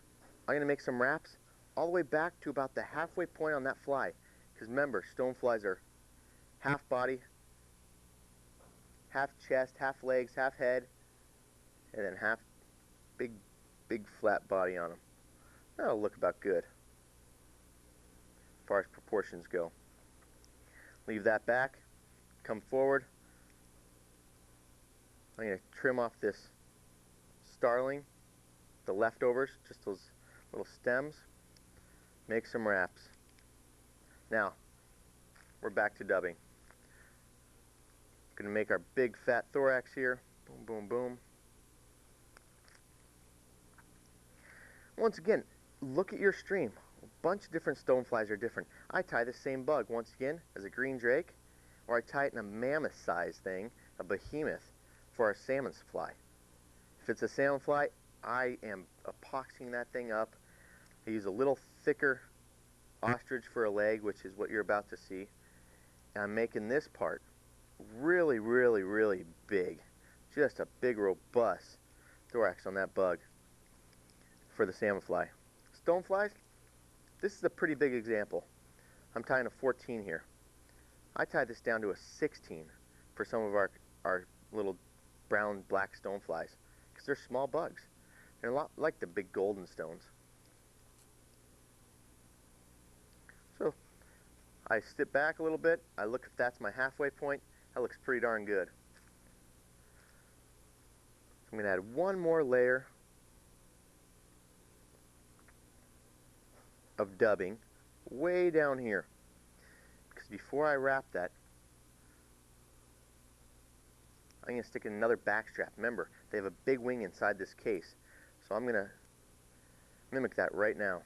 I'm going to make some wraps all the way back to about the halfway point on that fly. Because remember, stoneflies are half body, half chest, half legs, half head, and then half big flat body on them. That'll look about good as far as proportions go. Leave that back, come forward. I'm going to trim off this starling, the leftovers, just those little stems. Make some wraps. Now, we're back to dubbing. Going to make our big fat thorax here. Boom, boom, boom. Once again, look at your stream. A bunch of different stoneflies are different. I tie the same bug, once again, as a green drake, or I tie it in a mammoth size thing, a behemoth, for our salmon fly. If it's a salmon fly, I am epoxying that thing up. I use a little thicker ostrich for a leg, which is what you're about to see. And I'm making this part really, really, really big. Just a big, robust thorax on that bug for the salmon fly. Stoneflies, this is a pretty big example. I'm tying a 14 here. I tie this down to a 16 for some of our little brown black stoneflies because they're small bugs. They're a lot like the big golden stones. So I step back a little bit. I look if that's my halfway point. That looks pretty darn good. I'm going to add one more layer of dubbing way down here, because before I wrap that, I'm going to stick in another back strap. Remember, they have a big wing inside this case, so I'm going to mimic that right now.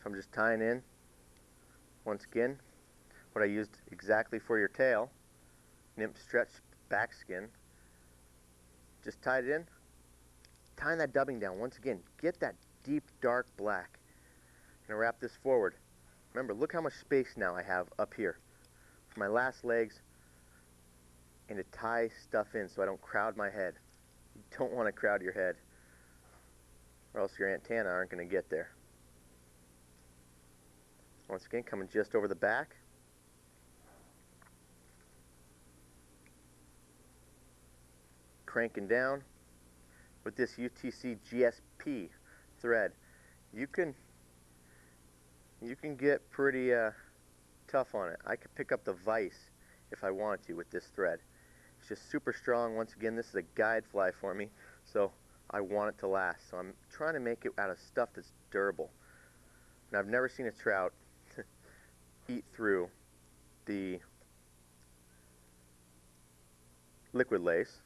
So I'm just tying in, once again, what I used exactly for your tail, nymph stretch back skin. Just tied it in, tying that dubbing down. Once again, get that deep dark black. I'm going to wrap this forward. Remember, look how much space now I have up here for my last legs and to tie stuff in so I don't crowd my head. You don't want to crowd your head, or else your antennae aren't going to get there. Once again, coming just over the back. Cranking down with this UTC GSP thread. You can get pretty tough on it. I could pick up the vise if I wanted to with this thread. It's just super strong. Once again, this is a guide fly for me, so I want it to last. So I'm trying to make it out of stuff that's durable. And I've never seen a trout eat through the liquid lace.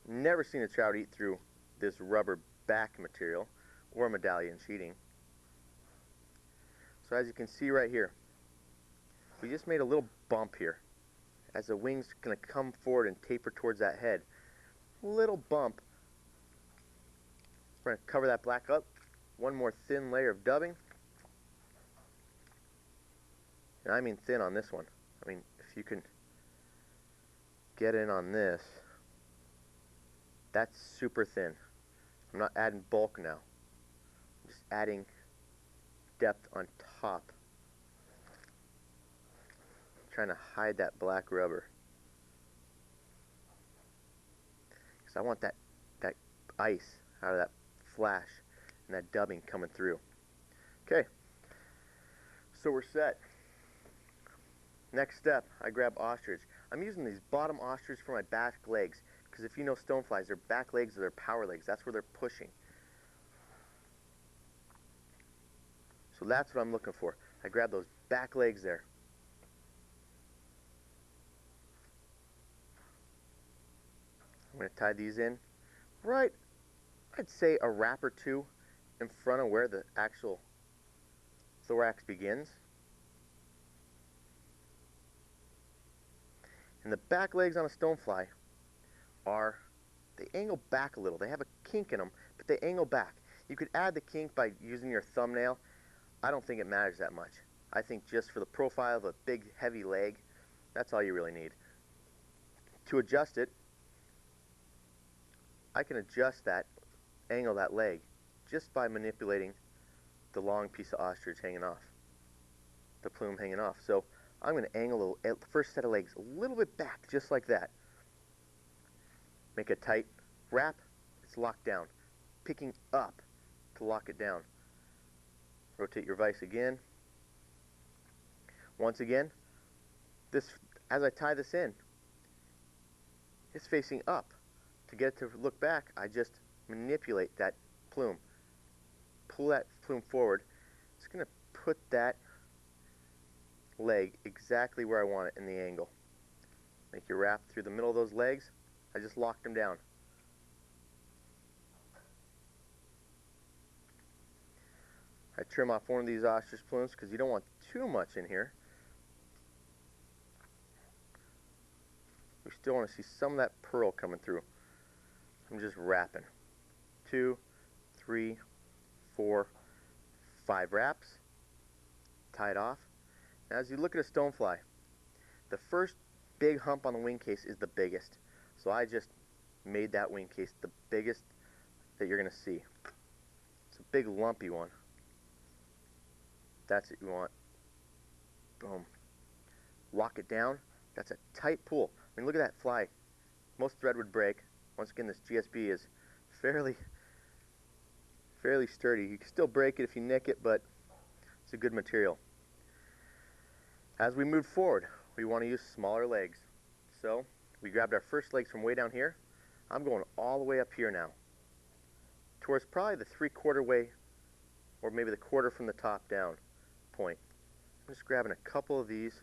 Never seen a trout eat through this rubber back material or medallion sheeting. So as you can see right here, we just made a little bump here. As the wing's going to come forward and taper towards that head, little bump. We're going to cover that black up. One more thin layer of dubbing. And I mean thin on this one. I mean, if you can get in on this, that's super thin. I'm not adding bulk now. I'm just adding depth on top. Trying to hide that black rubber. Because I want that ice out of that flash and that dubbing coming through. Okay, so we're set. Next step, I grab ostrich. I'm using these bottom ostrich for my back legs, because if you know stoneflies, their back legs are their power legs. That's where they're pushing. So that's what I'm looking for. I grab those back legs there. I'm going to tie these in right, I'd say a wrap or two in front of where the actual thorax begins. And the back legs on a stonefly they angle back a little. They have a kink in them, but they angle back. You could add the kink by using your thumbnail. I don't think it matters that much. I think just for the profile of a big, heavy leg, that's all you really need. To adjust it, I can adjust that, angle that leg, just by manipulating the long piece of ostrich hanging off, the plume hanging off. So I'm going to angle the first set of legs a little bit back, just like that. Make a tight wrap, it's locked down. Picking up to lock it down. Rotate your vise again. Once again, as I tie this in, it's facing up. To get it to look back, I just manipulate that plume. Pull that plume forward. It's going to put that leg exactly where I want it in the angle. Make your wrap through the middle of those legs. I just locked them down. I trim off one of these ostrich plumes because you don't want too much in here. We still want to see some of that pearl coming through. I'm just wrapping. 2, 3, 4, 5 wraps. Tie it off. Now as you look at a stonefly, the first big hump on the wing case is the biggest. So I just made that wing case the biggest that you're going to see. It's a big lumpy one. That's what you want. Boom. Lock it down. That's a tight pull. I mean, look at that fly. Most thread would break. Once again, this GSB is fairly sturdy. You can still break it if you nick it, but it's a good material. As we move forward, we want to use smaller legs. So we grabbed our first legs from way down here. I'm going all the way up here now, towards probably the 3/4 way, or maybe the quarter from the top down point. I'm just grabbing a couple of these,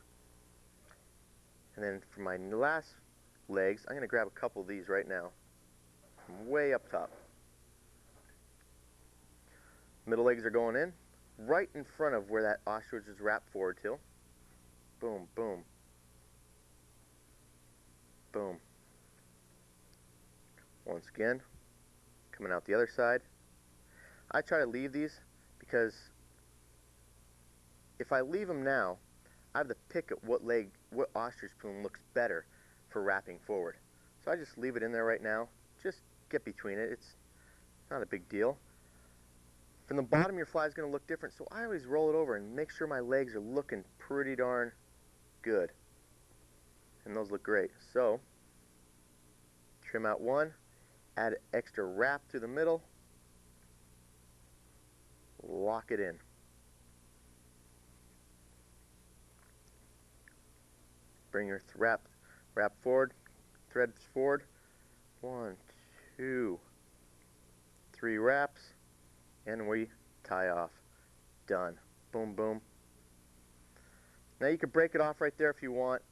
and then for my last legs, I'm going to grab a couple of these right now, from way up top. Middle legs are going in, right in front of where that ostrich is wrapped forward to. Boom, boom, boom. Once again, coming out the other side. I try to leave these because if I leave them now, I have to pick at what ostrich plume looks better for wrapping forward. So I just leave it in there right now. Just get between it. It's not a big deal. From the bottom, your fly is going to look different, so I always roll it over and make sure my legs are looking pretty darn good. And those look great. So trim out one, add an extra wrap through the middle, lock it in. Bring your wrap forward, threads forward. 1, 2, 3 wraps, and we tie off. Done. Boom, boom. Now you could break it off right there if you want.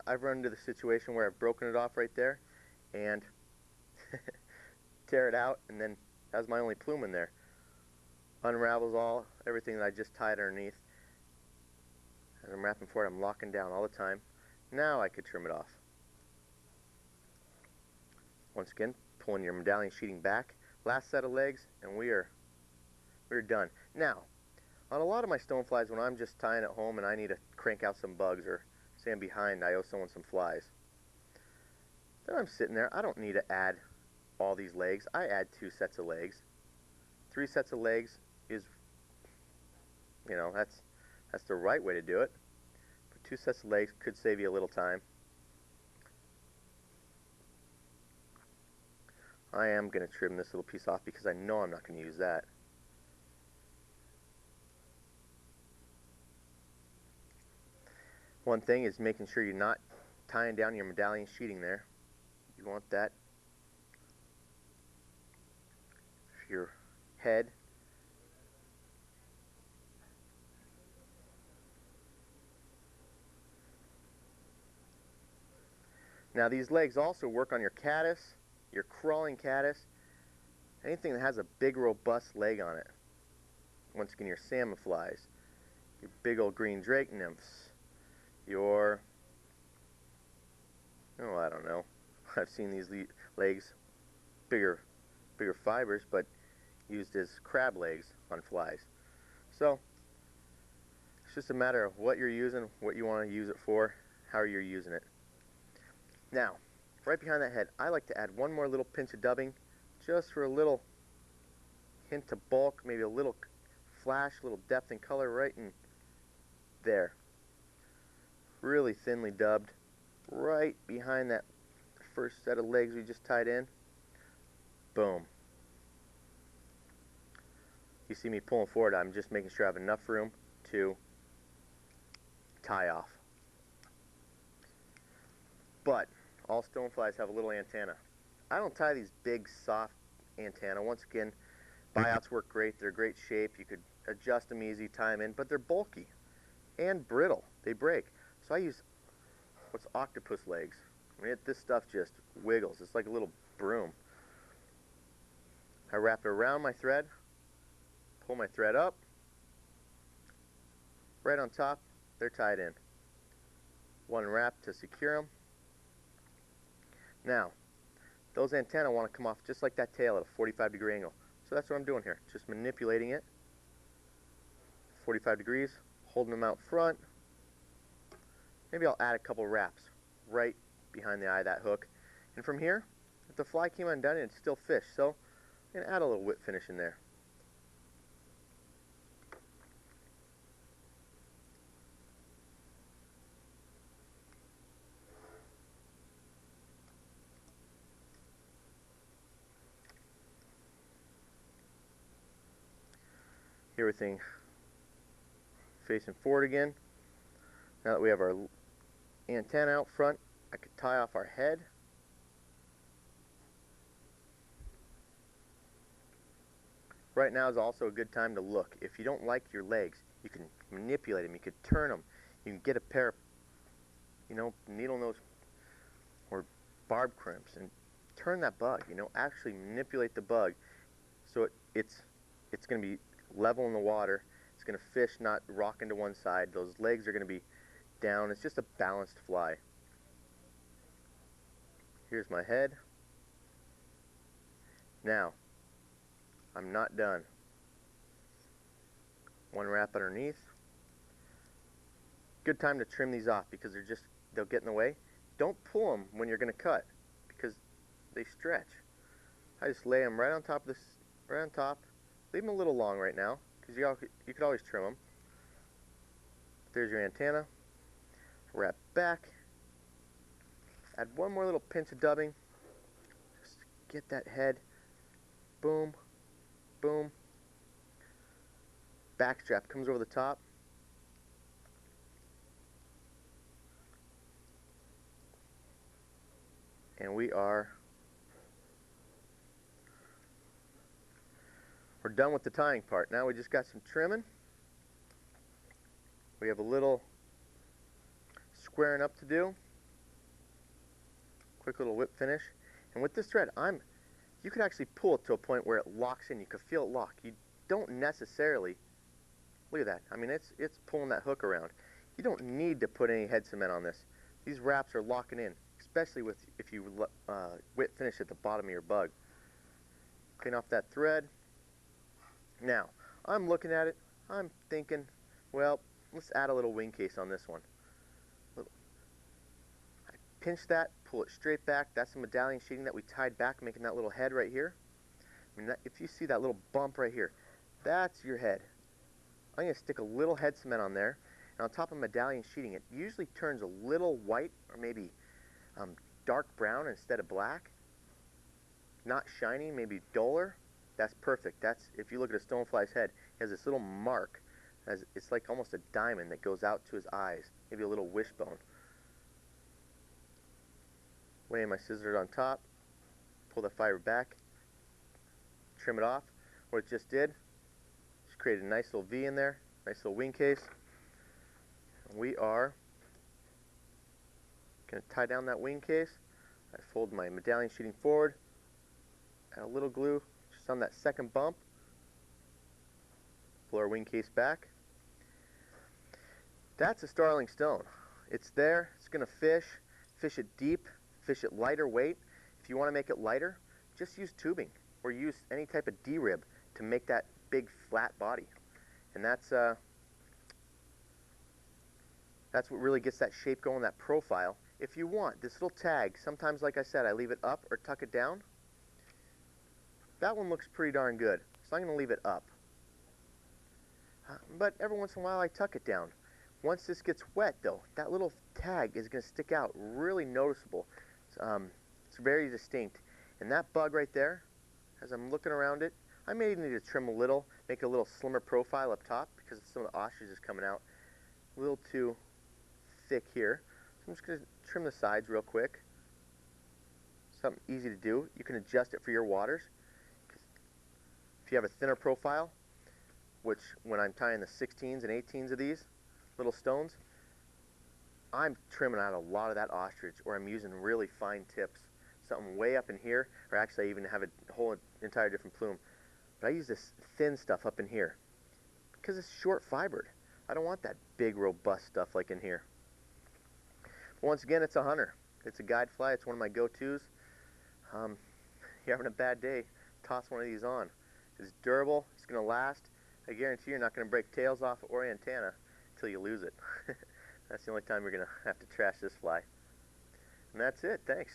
I've run into the situation where I've broken it off right there and tear it out, and then that's my only plume in there. Unravels everything that I just tied underneath. As I'm wrapping for it, I'm locking down all the time. Now I could trim it off. Once again, pulling your medallion sheeting back. Last set of legs, and we're done. Now, on a lot of my stoneflies, when I'm just tying at home and I need to crank out some bugs, or say I'm behind, I owe someone some flies, then I'm sitting there. I don't need to add all these legs. I add 2 sets of legs. 3 sets of legs is, you know, that's the right way to do it. But 2 sets of legs could save you a little time. I am going to trim this little piece off because I know I'm not going to use that. One thing is making sure you're not tying down your medallion sheeting there. You want that for your head. Now these legs also work on your caddis, your crawling caddis, anything that has a big robust leg on it. Once again, your salmon flies, your big old green drake nymphs, your, oh, I don't know, I've seen these legs, bigger fibers, but used as crab legs on flies. So it's just a matter of what you're using, what you want to use it for, how you're using it. Now, right behind that head, I like to add one more little pinch of dubbing, just for a little hint of bulk, maybe a little flash, a little depth and color right in there. Really thinly dubbed, right behind that first set of legs we just tied in. Boom. You see me pulling forward, I'm just making sure I have enough room to tie off. But all stoneflies have a little antenna. I don't tie these big, soft antenna. Once again, buyouts work great. They're great shape. You could adjust them easy, tie them in, but they're bulky and brittle. They break. So I use what's octopus legs. I mean, this stuff just wiggles. It's like a little broom. I wrap it around my thread, pull my thread up, right on top, they're tied in. One wrap to secure them. Now, those antennae want to come off just like that tail at a 45-degree angle. So that's what I'm doing here, just manipulating it. 45 degrees, holding them out front. Maybe I'll add a couple wraps right behind the eye of that hook. And from here, if the fly came undone, it'd still fish. So I'm going to add a little whip finish in there. Everything facing forward again. Now that we have our antenna out front, I could tie off our head. Right now is also a good time to look. If you don't like your legs, you can manipulate them, you could turn them. You can get a pair of, needle nose or barb crimps and turn that bug, actually manipulate the bug so it's going to be level in the water. It's going to fish, not rocking to one side. Those legs are going to be down. It's just a balanced fly. Here's my head. Now, I'm not done. One wrap underneath. Good time to trim these off because they'll get in the way. Don't pull them when you're going to cut because they stretch. I just lay them right on top of this, right on top. Leave them a little long right now because you could always trim them. There's your antenna. Wrap back. Add one more little pinch of dubbing. Just get that head. Boom, boom. Back strap comes over the top. And we are we're done with the tying part. Now we just got some trimming. We have a little squaring up to do. Quick little whip finish. And with this thread, you could actually pull it to a point where it locks in. You could feel it lock. You don't necessarily, look at that. I mean, it's pulling that hook around. You don't need to put any head cement on this. These wraps are locking in, especially if you whip finish at the bottom of your bug. Clean off that thread. Now, I'm looking at it. I'm thinking, well, let's add a little wing case on this one. I pinch that, pull it straight back. That's the medallion sheeting that we tied back, making that little head right here. I mean, if you see that little bump right here, that's your head. I'm going to stick a little head cement on there. And on top of medallion sheeting, it usually turns a little white or maybe dark brown instead of black. Not shiny, maybe duller. That's perfect. That's, if you look at a stonefly's head, it has this little mark. It's like almost a diamond that goes out to his eyes, maybe a little wishbone. Laying my scissors on top, pull the fiber back, trim it off. What it just did, just created a nice little V in there, nice little wing case. We are going to tie down that wing case. I fold my medallion sheeting forward, add a little glue just on that second bump, pull our wing case back. That's a starling stone. It's there, it's going to fish it deep, fish it lighter weight. If you want to make it lighter, just use tubing or use any type of D-rib to make that big flat body. And that's what really gets that shape going, that profile. If you want, this little tag, sometimes, like I said, I leave it up or tuck it down. That one looks pretty darn good, so I'm going to leave it up. But every once in a while I tuck it down. Once this gets wet, though, that little tag is going to stick out, really noticeable. It's very distinct. And that bug right there, as I'm looking around it, I may need to trim a little, make a little slimmer profile up top because some of the ostrich is coming out a little too thick here. So I'm just going to trim the sides real quick. Something easy to do. You can adjust it for your waters. If you have a thinner profile, which when I'm tying the 16s and 18s of these little stones, I'm trimming out a lot of that ostrich, or I'm using really fine tips. Something way up in here, or actually I even have a whole entire different plume. But I use this thin stuff up in here because it's short fibered. I don't want that big robust stuff like in here. But once again, it's a hunter. It's a guide fly. It's one of my go-tos. You're having a bad day, toss one of these on. It's durable. It's going to last. I guarantee you're not going to break tails off or antenna until you lose it. That's the only time you're going to have to trash this fly. And that's it. Thanks.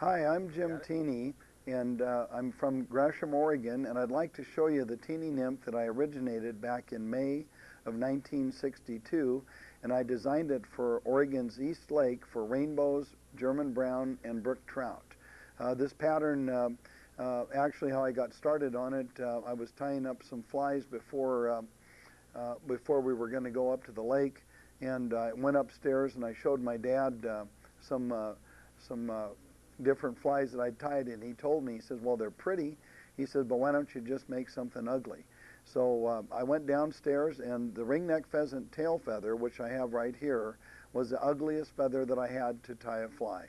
Hi, I'm Jim Teeny, and I'm from Gresham, Oregon, and I'd like to show you the Teeny nymph that I originated back in May of 1962, and I designed it for Oregon's East Lake for rainbows, German brown, and brook trout. This pattern, actually how I got started on it, I was tying up some flies before we were going to go up to the lake, and I went upstairs and I showed my dad some different flies that I'd tied, and he told me, he says, well, they're pretty. He said, but why don't you just make something ugly? So I went downstairs, and the ringneck pheasant tail feather, which I have right here, was the ugliest feather that I had to tie a fly.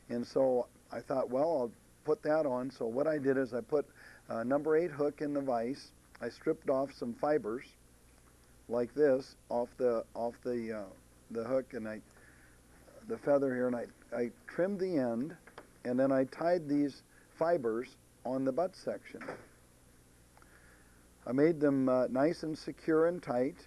And so I thought, well, I'll put that on. So what I did is I put a number 8 hook in the vise. I stripped off some fibers like this off the hook and the feather here, and I trimmed the end and then I tied these fibers on the butt section. I made them nice and secure and tight,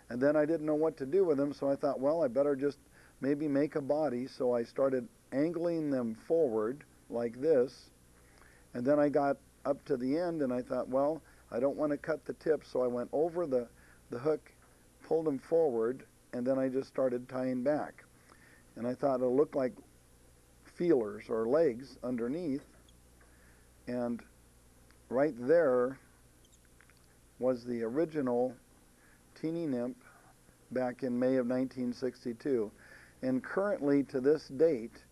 and then I didn't know what to do with them, so I thought, well, I better just maybe make a body. So I started angling them forward like this, and then I got up to the end and I thought, well, I don't want to cut the tip, so I went over the hook, pulled them forward, and then I just started tying back. And I thought it'll look like feelers or legs underneath, and right there was the original teeny nymph back in May of 1962. And currently, to this date,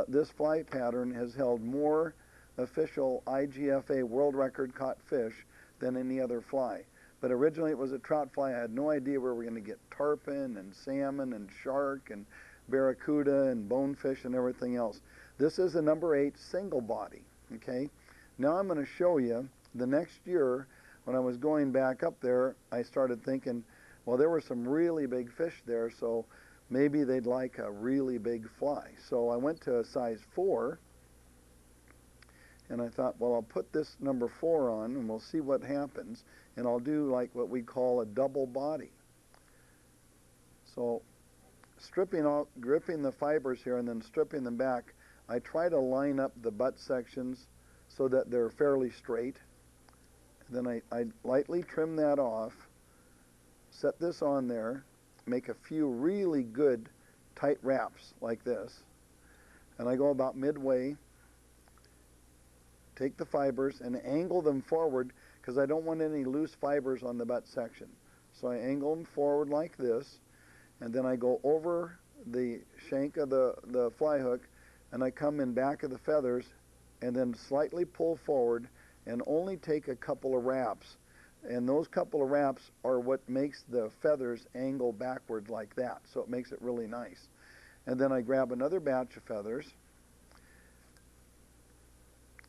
this fly pattern has held more official IGFA world record caught fish than any other fly. But originally it was a trout fly. I had no idea where we were going to get tarpon and salmon and shark and barracuda and bonefish and everything else. This is a number 8 single body, okay? Now I'm going to show you the next year when I was going back up there, I started thinking, well, there were some really big fish there, so maybe they'd like a really big fly. So I went to a size 4, and I thought, well, I'll put this number 4 on, and we'll see what happens, and I'll do like what we call a double body. So gripping the fibers here and then stripping them back, I try to line up the butt sections so that they're fairly straight. Then I lightly trim that off, set this on there, make a few really good tight wraps like this, and I go about midway, take the fibers and angle them forward because I don't want any loose fibers on the butt section. So I angle them forward like this, and then I go over the shank of the fly hook, and I come in back of the feathers and then slightly pull forward and only take a couple of wraps. And those couple of wraps are what makes the feathers angle backward like that. So it makes it really nice. And then I grab another batch of feathers.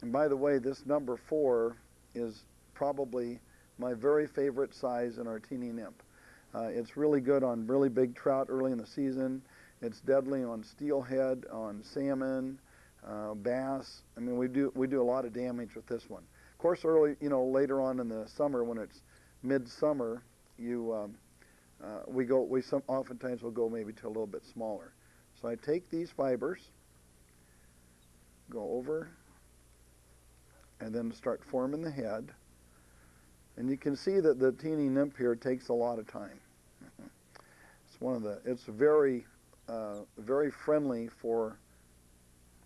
And by the way, this number 4 is probably my very favorite size in our teeny nymph. It's really good on really big trout early in the season. It's deadly on steelhead, on salmon, bass. I mean, we do a lot of damage with this one. Of course, later on in the summer when it's midsummer, oftentimes we'll go maybe to a little bit smaller. So I take these fibers, go over, and then start forming the head. And you can see that the teeny nymph here takes a lot of time. It's very, very friendly for,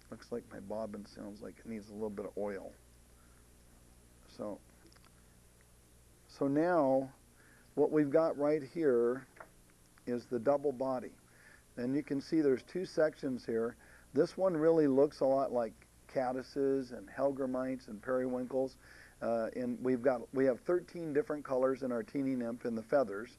looks like my bobbin sounds like it needs a little bit of oil. So now what we've got right here is the double body. And you can see there's 2 sections here. This one really looks a lot like caddises and hellgrammites and periwinkles. And we have 13 different colors in our teeny nymph in the feathers.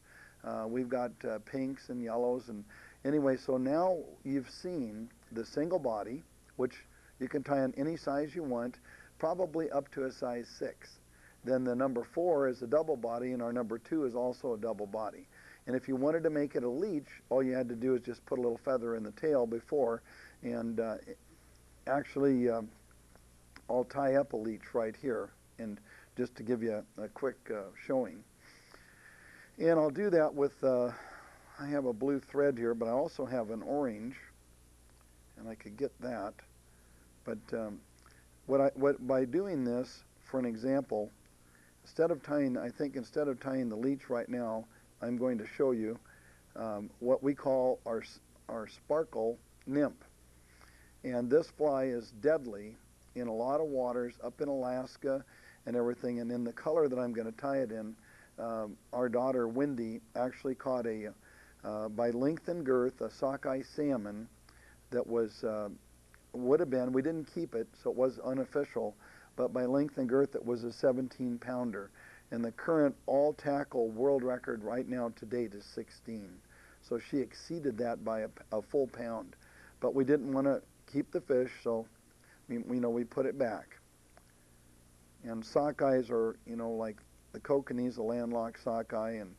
We've got pinks and yellows. And anyway, so now you've seen the single body, which you can tie in any size you want, probably up to a size 6. Then the number 4 is a double body, and our number 2 is also a double body. And if you wanted to make it a leech, all you had to do is just put a little feather in the tail before, and actually I'll tie up a leech right here, and just to give you a quick showing. And I'll do that with, I have a blue thread here, but I also have an orange, and I could get that. But by doing this, for an example, instead of tying the leech right now, I'm going to show you what we call our sparkle nymph. And this fly is deadly in a lot of waters up in Alaska and everything. And in the color that I'm going to tie it in, our daughter Wendy actually caught by length and girth, a sockeye salmon that would have been, we didn't keep it, so it was unofficial, but by length and girth it was a 17-pounder. And the current all-tackle world record right now to date is 16. So she exceeded that by a full pound. But we didn't want to keep the fish, so we put it back. And sockeyes are, like the kokanee, the landlocked sockeye, and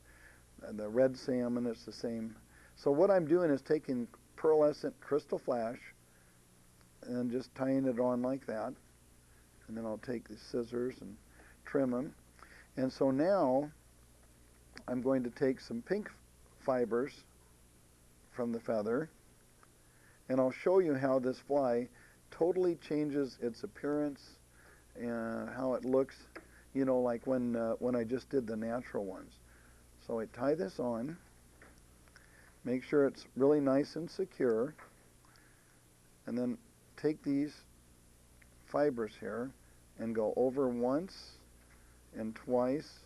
the red salmon is the same. So what I'm doing is taking pearlescent crystal flash, and just tying it on like that. And then I'll take the scissors and trim them. And so now I'm going to take some pink fibers from the feather, and I'll show you how this fly totally changes its appearance and how it looks, you know, like when I just did the natural ones. So I tie this on, make sure it's really nice and secure, and then take these fibers here and go over once and twice,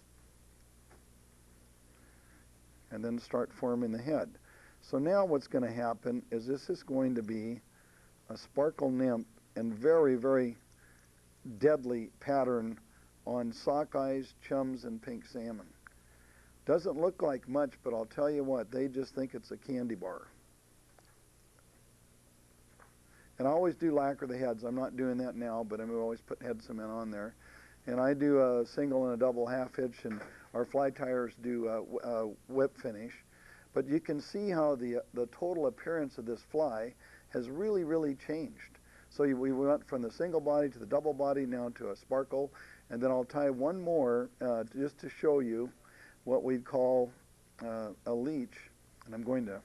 and then start forming the head. So now what's going to happen is this is going to be a sparkle nymph and very, very deadly pattern on sockeyes, chums, and pink salmon. Doesn't look like much, but I'll tell you what, they just think it's a candy bar. And I always do lacquer the heads. I'm not doing that now, but I'm always put head cement on there. And I do a single and a double half hitch, and our fly tyers do whip finish. But you can see how the total appearance of this fly has really, really changed. So we went from the single body to the double body, now to a sparkle. And then I'll tie one more just to show you what we call a leech. And I'm going to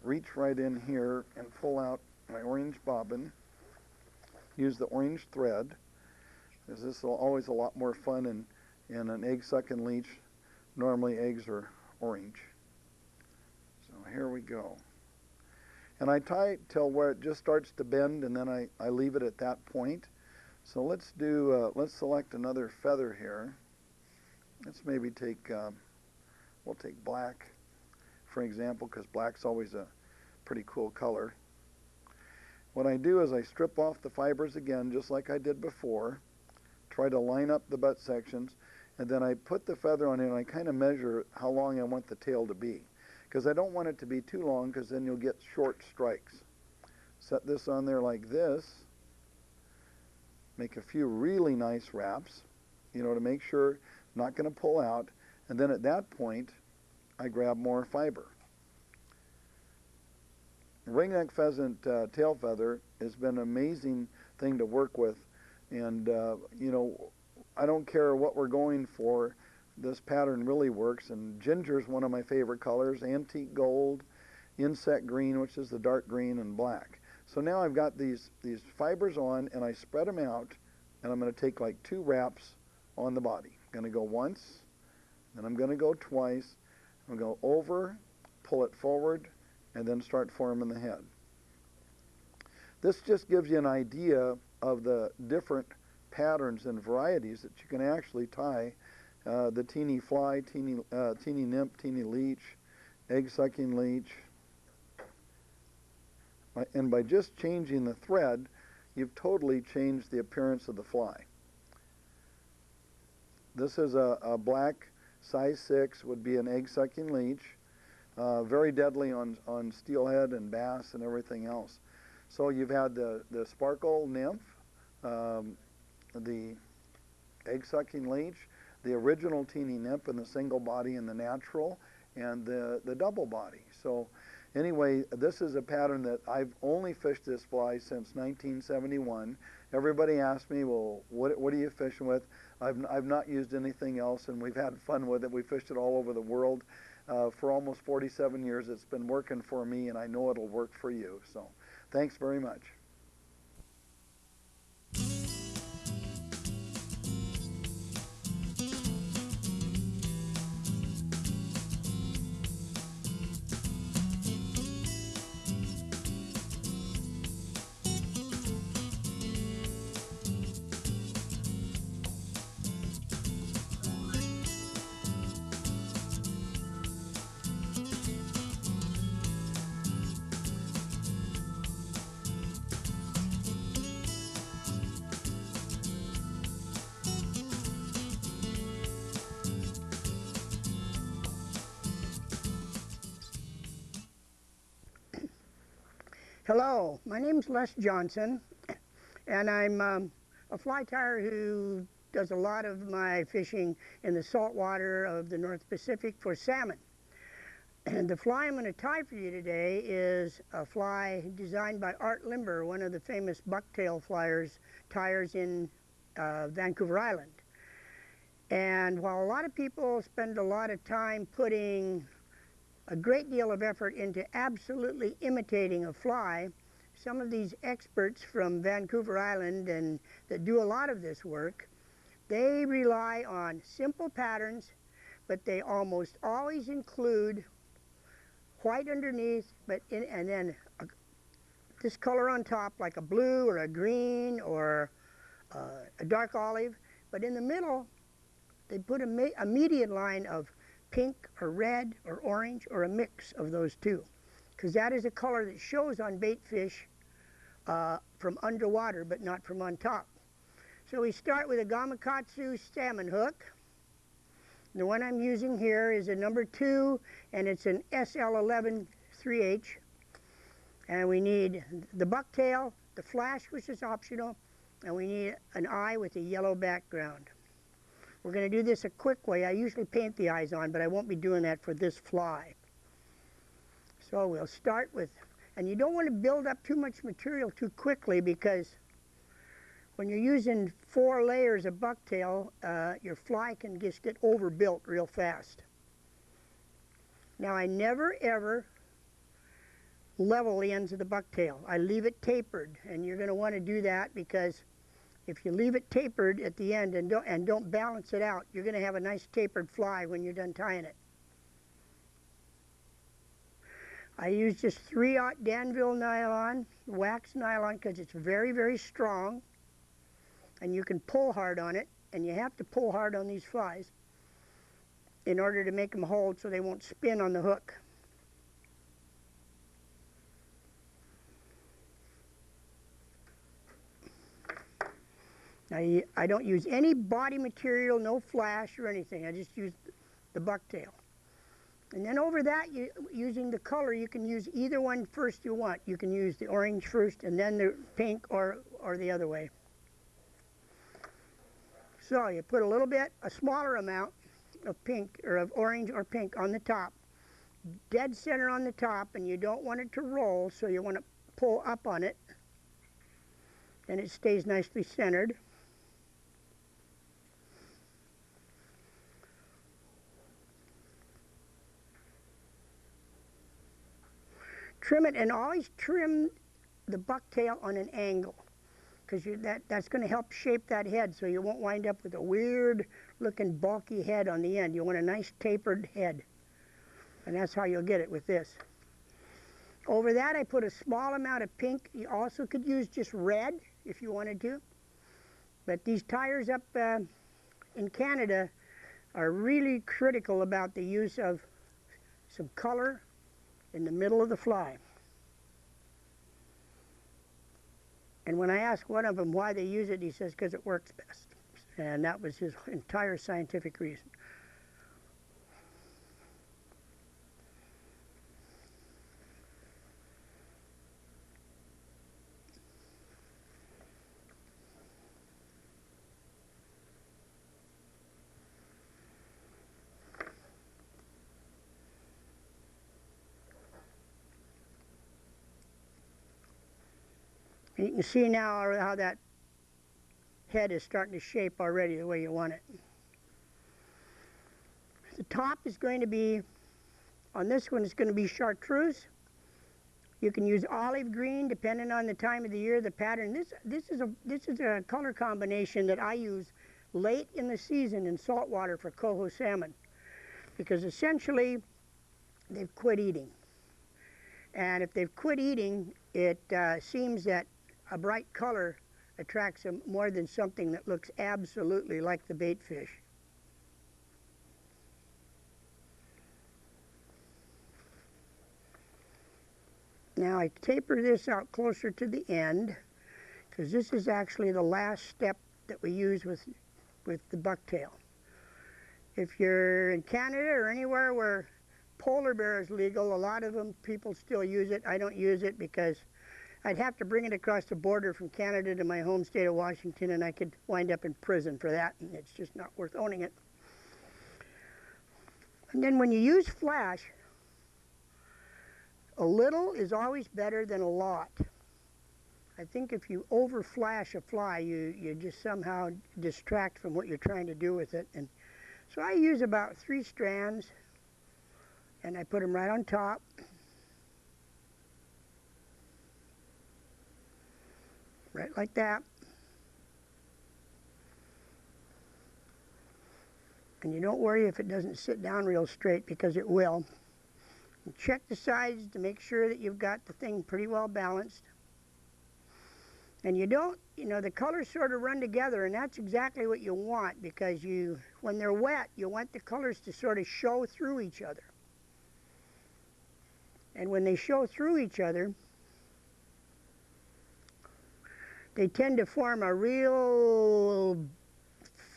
reach right in here and pull out my orange bobbin, use the orange thread, because this is always a lot more fun in an egg-sucking leech. Normally eggs are orange. So here we go. And I tie it till where it just starts to bend, and then I leave it at that point. So let's select another feather here. Let's maybe take, we'll take black, for example, because black's always a pretty cool color. What I do is I strip off the fibers again, just like I did before, try to line up the butt sections, and then I put the feather on here and I kind of measure how long I want the tail to be. Because I don't want it to be too long, because then you'll get short strikes. Set this on there like this, make a few really nice wraps, you know, to make sure not going to pull out, and then at that point I grab more fiber. Ringneck pheasant tail feather has been an amazing thing to work with, and you know, I don't care what we're going for, this pattern really works. And ginger is one of my favorite colors, antique gold, insect green, which is the dark green, and black. So now I've got these fibers on, and I spread them out, and I'm going to take like 2 wraps on the body. I'm going to go once, then I'm going to go twice, I'm going to go over, pull it forward, and then start forming the head. This just gives you an idea of the different patterns and varieties that you can actually tie the teeny fly, teeny nymph, teeny leech, egg-sucking leech. And by just changing the thread, you've totally changed the appearance of the fly. This is a black size 6, would be an egg-sucking leech. Very deadly on steelhead and bass and everything else. So you've had the sparkle nymph, the egg-sucking leech, the original teeny nymph in the single body and the natural, and the double body. So anyway, this is a pattern that I've only fished this fly since 1971. Everybody asks me, well, what are you fishing with? I've not used anything else, and we've had fun with it. We fished it all over the world. For almost 47 years, it's been working for me, and I know it'll work for you. So thanks very much. Hello, my name's Les Johnson, and I'm a fly tyer who does a lot of my fishing in the saltwater of the North Pacific for salmon. And the fly I'm going to tie for you today is a fly designed by Art Limber, one of the famous bucktail flyers, tyers in Vancouver Island. And while a lot of people spend a lot of time putting a great deal of effort into absolutely imitating a fly, some of these experts from Vancouver Island and that do a lot of this work, they rely on simple patterns, but they almost always include white underneath, and then this color on top, like a blue or a green or a dark olive. But in the middle, they put a median line of pink or red or orange or a mix of those two, because that is a color that shows on bait fish from underwater, but not from on top. So we start with a Gamakatsu salmon hook. The one I'm using here is a number 2, and it's an SL11 3H. And we need the bucktail, the flash, which is optional, and we need an eye with a yellow background. We're going to do this a quick way. I usually paint the eyes on, but I won't be doing that for this fly. So we'll start with, and you don't want to build up too much material too quickly, because when you're using 4 layers of bucktail, your fly can just get overbuilt real fast. Now, I never ever level the ends of the bucktail. I leave it tapered, and you're going to want to do that, because if you leave it tapered at the end and don't balance it out, you're going to have a nice tapered fly when you're done tying it. I use just 3/0 Danville nylon, wax nylon, because it's very, very strong. And you can pull hard on it, and you have to pull hard on these flies in order to make them hold so they won't spin on the hook. Now, I don't use any body material, no flash or anything. I just use the bucktail. And then over that, using the color, you can use either one first you want. You can use the orange first and then the pink, or the other way. So you put a smaller amount of pink, or of orange or pink on the top, dead center on the top, and you don't want it to roll, so you want to pull up on it, and it stays nicely centered. Trim it, and always trim the bucktail on an angle, because that's going to help shape that head, so you won't wind up with a weird looking bulky head on the end. You want a nice tapered head, and that's how you'll get it with this. Over that, I put a small amount of pink. You also could use just red if you wanted to, but these tyers up in Canada are really critical about the use of some color in the middle of the fly. And when I asked one of them why they use it, he says, because it works best. And that was his entire scientific reason. You can see now how that head is starting to shape already the way you want it. The top is going to be, on this one, it's going to be chartreuse. You can use olive green depending on the time of the year, the pattern. This is a color combination that I use late in the season in saltwater for coho salmon, because essentially they've quit eating. And if they've quit eating, it seems that a bright color attracts them more than something that looks absolutely like the bait fish. Now I taper this out closer to the end, because this is actually the last step that we use with the bucktail. If you're in Canada or anywhere where polar bear is legal, a lot of them people still use it. I don't use it because I'd have to bring it across the border from Canada to my home state of Washington, and I could wind up in prison for that, and it's just not worth owning it. And then when you use flash, A little is always better than a lot. I think if you overflash a fly, you just somehow distract from what you're trying to do with it. And so I use about 3 strands, and I put them right on top. Right like that. And you don't worry if it doesn't sit down real straight, because it will. And check the sides to make sure that you've got the thing pretty well balanced. And you don't, the colors sort of run together, and that's exactly what you want, because when they're wet, you want the colors to sort of show through each other. And when they show through each other, they tend to form a real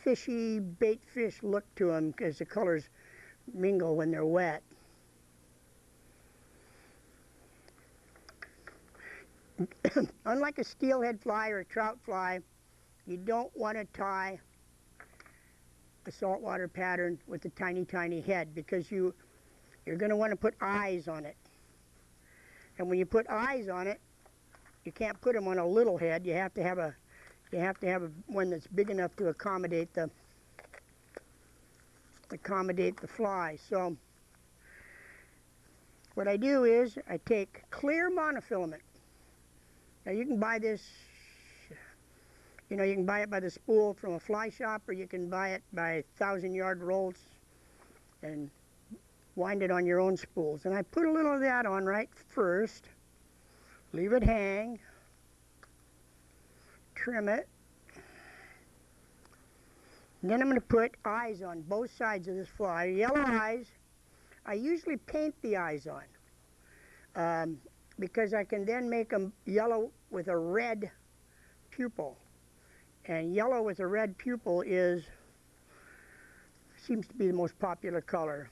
fishy bait fish look to them, because the colors mingle when they're wet. Unlike a steelhead fly or a trout fly, you don't want to tie a saltwater pattern with a tiny, tiny head, because you're going to want to put eyes on it. And when you put eyes on it, you can't put them on a little head. You have to have a one that's big enough to accommodate the fly. So what I do is I take clear monofilament. Now you can buy this, you can buy it by the spool from a fly shop, or you can buy it by 1,000-yard rolls and wind it on your own spools. And I put a little of that on right first, leave it hang, trim it, and then I'm going to put eyes on both sides of this fly, yellow eyes. I usually paint the eyes on, because I can then make them yellow with a red pupil. And yellow with a red pupil seems to be the most popular color.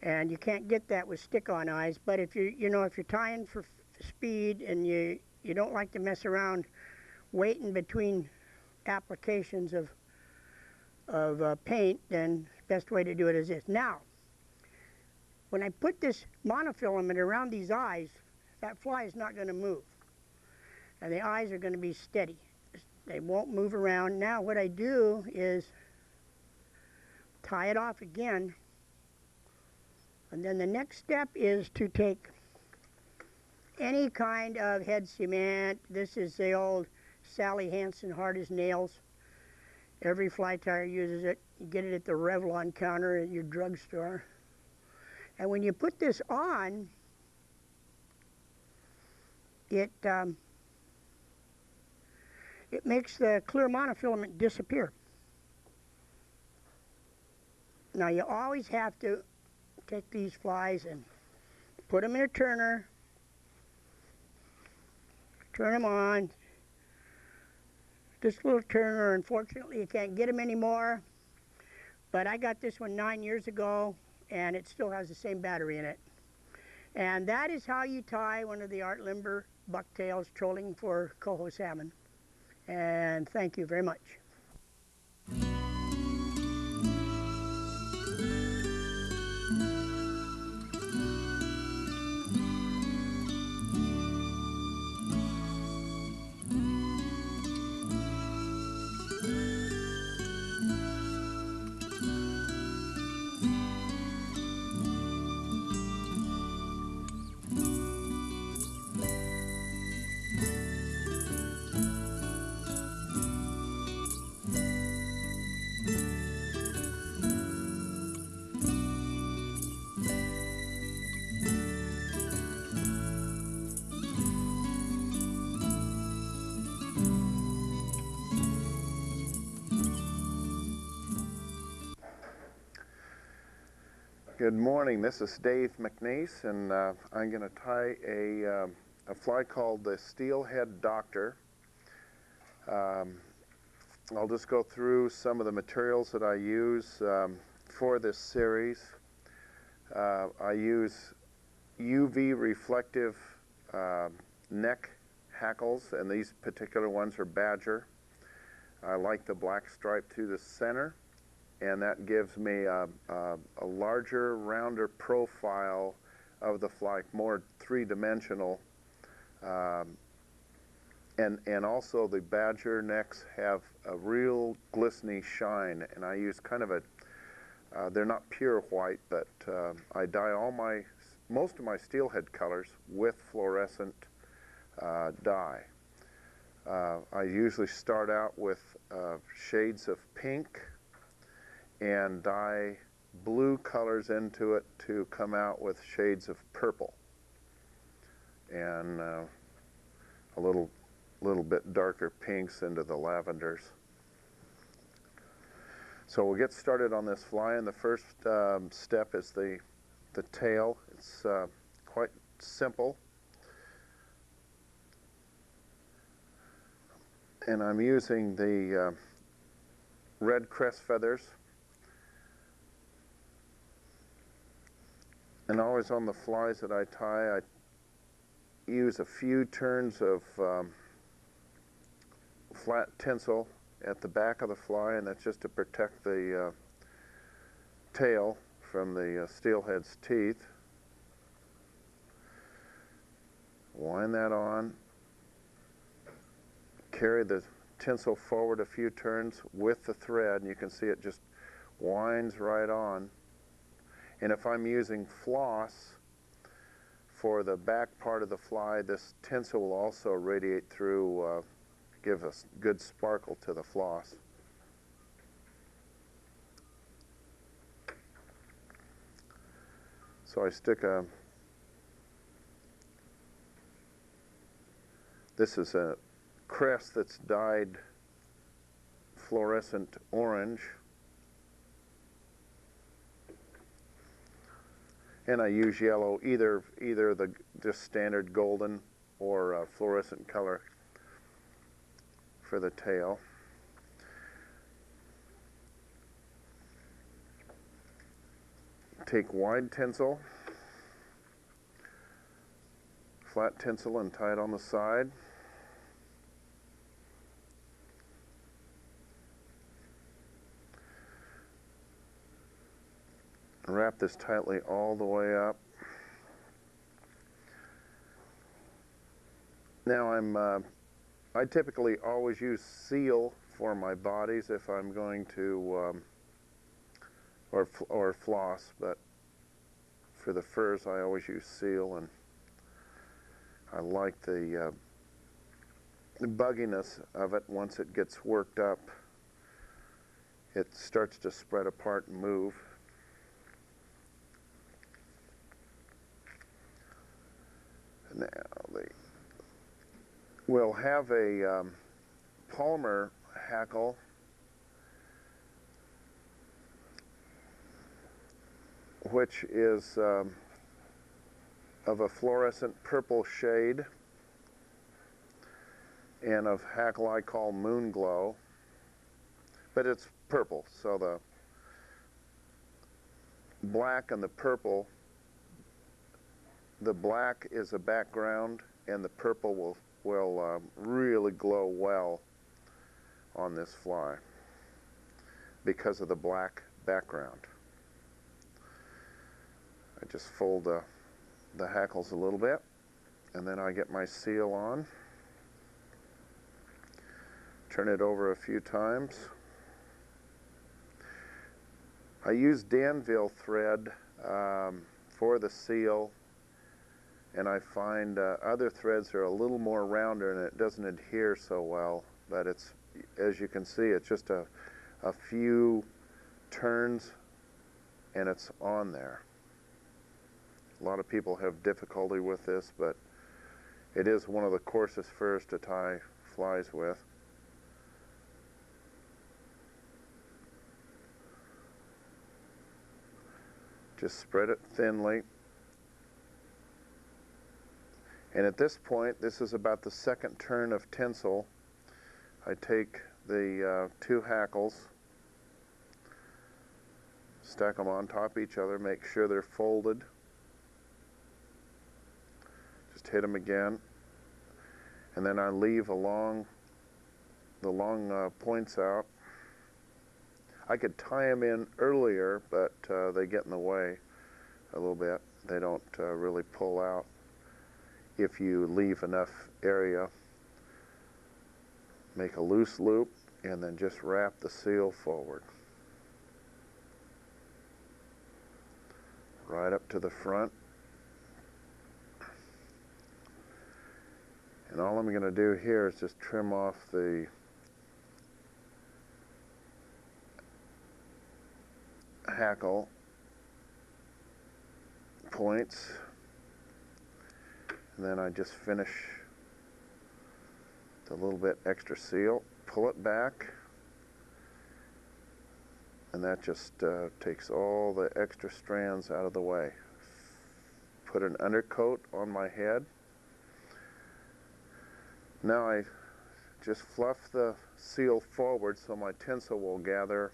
And you can't get that with stick-on eyes, but if if you're tying for speed and you don't like to mess around waiting between applications of paint, then the best way to do it is this. Now, when I put this monofilament around these eyes, that fly is not going to move. And the eyes are going to be steady. They won't move around. Now what I do is tie it off again. And then the next step is to take any kind of head cement. This is the old Sally Hansen hard as nails. Every fly tyer uses it. You get it at the Revlon counter at your drugstore. And when you put this on, it makes the clear monofilament disappear. Now you always have to take these flies and put them in a turner, turn them on. This little turner, unfortunately, you can't get them anymore, but I got this one 9 years ago, and it still has the same battery in it. And that is how you tie one of the Art Limber bucktails trolling for coho salmon. And thank you very much. Good morning. This is Dave McNeese, and I'm going to tie a fly called the Steelhead Doctor. I'll just go through some of the materials that I use for this series. I use UV reflective neck hackles, and these particular ones are Badger. I like the black stripe through the center, and that gives me a larger, rounder profile of the fly, more three-dimensional. And also the badger necks have a real glistening shine, and I use kind of a, they're not pure white, but I dye most of my steelhead colors with fluorescent dye. I usually start out with shades of pink and dye blue colors into it to come out with shades of purple and a little bit darker pinks into the lavenders. So we'll get started on this fly, and the first step is the tail. It's quite simple. And I'm using the red crest feathers. And always on the flies that I tie, I use a few turns of flat tinsel at the back of the fly, and that's just to protect the tail from the steelhead's teeth. Wind that on. Carry the tinsel forward a few turns with the thread, and you can see it just winds right on. And if I'm using floss for the back part of the fly, this tinsel will also radiate through, give us good sparkle to the floss. So I stick this is a crest that's dyed fluorescent orange. And I use yellow, either the just standard golden or fluorescent color for the tail. Take wide tinsel, flat tinsel, and tie it on the side. Wrap this tightly all the way up. Now I typically always use seal for my bodies if I'm going to, or floss, but for the furs I always use seal, and I like the bugginess of it. Once it gets worked up, it starts to spread apart and move. Now, we'll have a Palmer hackle which is of a fluorescent purple shade, and of hackle I call Moon Glow, but it's purple, so the black and the purple, the black is a background and the purple will really glow well on this fly because of the black background. I just fold the hackles a little bit, and then I get my seal on, turn it over a few times. I use Danville thread for the seal, and I find other threads are a little more rounder and it doesn't adhere so well, but it's, as you can see, it's just a few turns and it's on there. A lot of people have difficulty with this, but it is one of the coarsest furs to tie flies with. Just spread it thinly. And at this point, this is about the second turn of tinsel. I take the two hackles, stack them on top of each other, make sure they're folded. Just hit them again. And then I leave the long points out. I could tie them in earlier, but they get in the way a little bit. They don't really pull out if you leave enough area. Make a loose loop and then just wrap the seal forward. Right up to the front. And all I'm going to do here is just trim off the hackle points, and then I just finish the little bit extra seal, pull it back, and that just takes all the extra strands out of the way. Put an undercoat on my head. Now I just fluff the seal forward so my tinsel will gather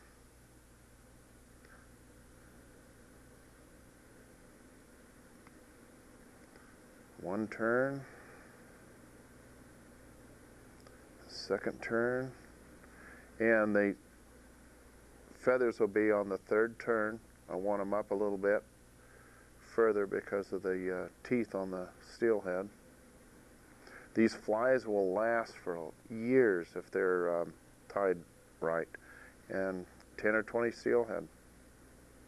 one turn, second turn, and the feathers will be on the third turn. I want them up a little bit further because of the teeth on the steelhead. These flies will last for years if they're tied right, and 10 or 20 steelhead,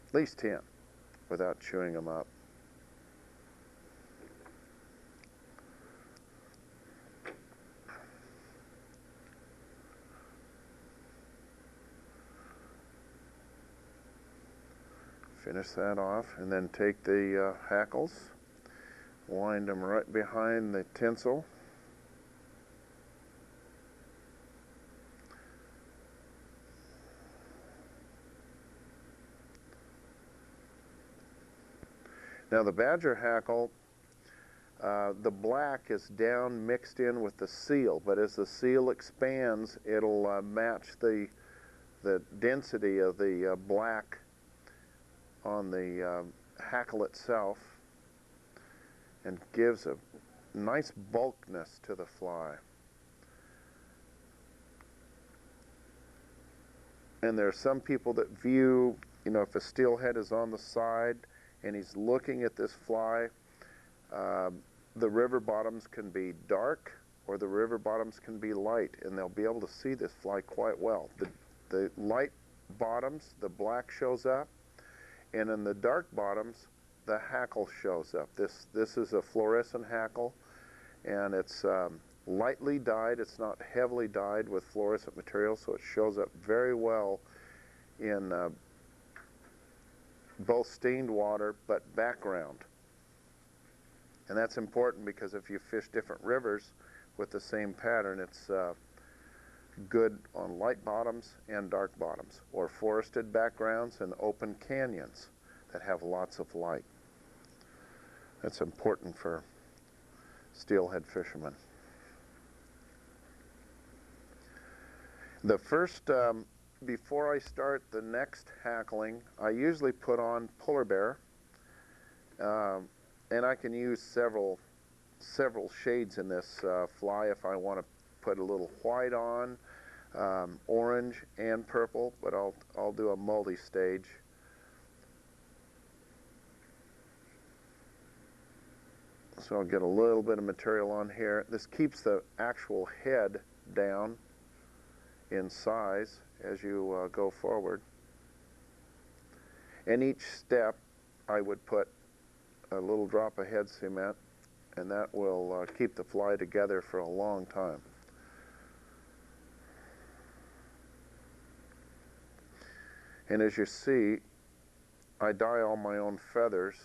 at least 10, without chewing them up. Finish that off, and then take the hackles, wind them right behind the tinsel. Now the badger hackle, the black is down mixed in with the seal, but as the seal expands, it'll match the density of the black on the hackle itself and gives a nice bulkiness to the fly. And there are some people that view, if a steelhead is on the side and he's looking at this fly, the river bottoms can be dark or the river bottoms can be light, and they'll be able to see this fly quite well. The light bottoms, the black shows up, and in the dark bottoms, the hackle shows up. This is a fluorescent hackle, and it's lightly dyed. It's not heavily dyed with fluorescent material, so it shows up very well in both stained water but background. And that's important because if you fish different rivers with the same pattern, it's good on light bottoms and dark bottoms, or forested backgrounds and open canyons that have lots of light. That's important for steelhead fishermen. The first, before I start the next hackling, I usually put on polar bear, and I can use several shades in this fly if I want to put a little white on, orange and purple, but I'll do a multi-stage. So I'll get a little bit of material on here. This keeps the actual head down in size as you go forward. And each step I would put a little drop of head cement, and that will keep the fly together for a long time. And as you see, I dye all my own feathers,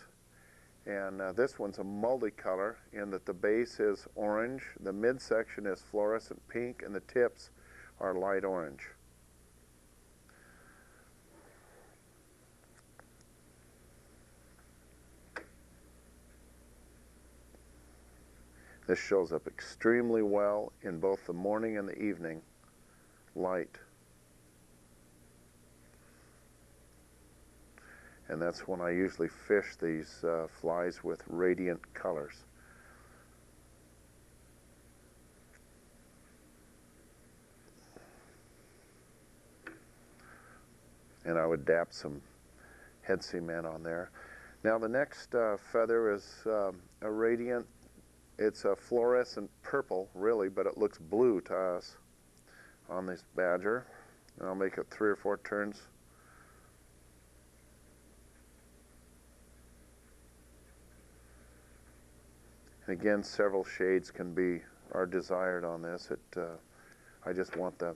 and this one's a multicolor in that the base is orange, the midsection is fluorescent pink, and the tips are light orange. This shows up extremely well in both the morning and the evening light. And that's when I usually fish these flies with radiant colors. And I would dap some head cement on there. Now the next feather is a radiant, it's a fluorescent purple really, but it looks blue to us on this badger. And I'll make it 3 or 4 turns. And again, several shades are desired on this. I just want the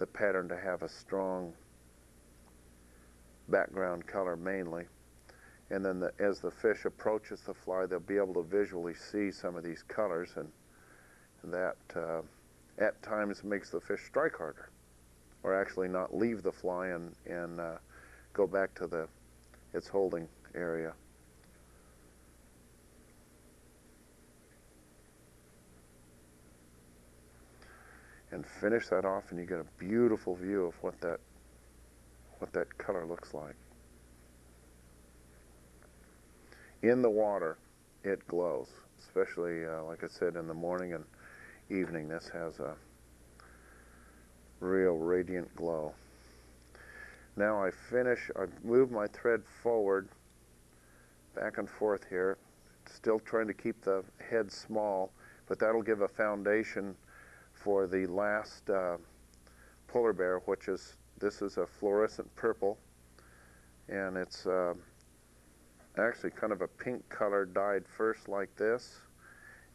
pattern to have a strong background color mainly. And then as the fish approaches the fly, they'll be able to visually see some of these colors, and that at times makes the fish strike harder, or actually not leave the fly and go back to its holding area. And finish that off, and you get a beautiful view of what that color looks like. In the water, it glows, especially, like I said, in the morning and evening. This has a real radiant glow. Now I move my thread forward, back and forth here, still trying to keep the head small, but that'll give a foundation for the last polar bear, this is a fluorescent purple, and it's actually kind of a pink color dyed first like this,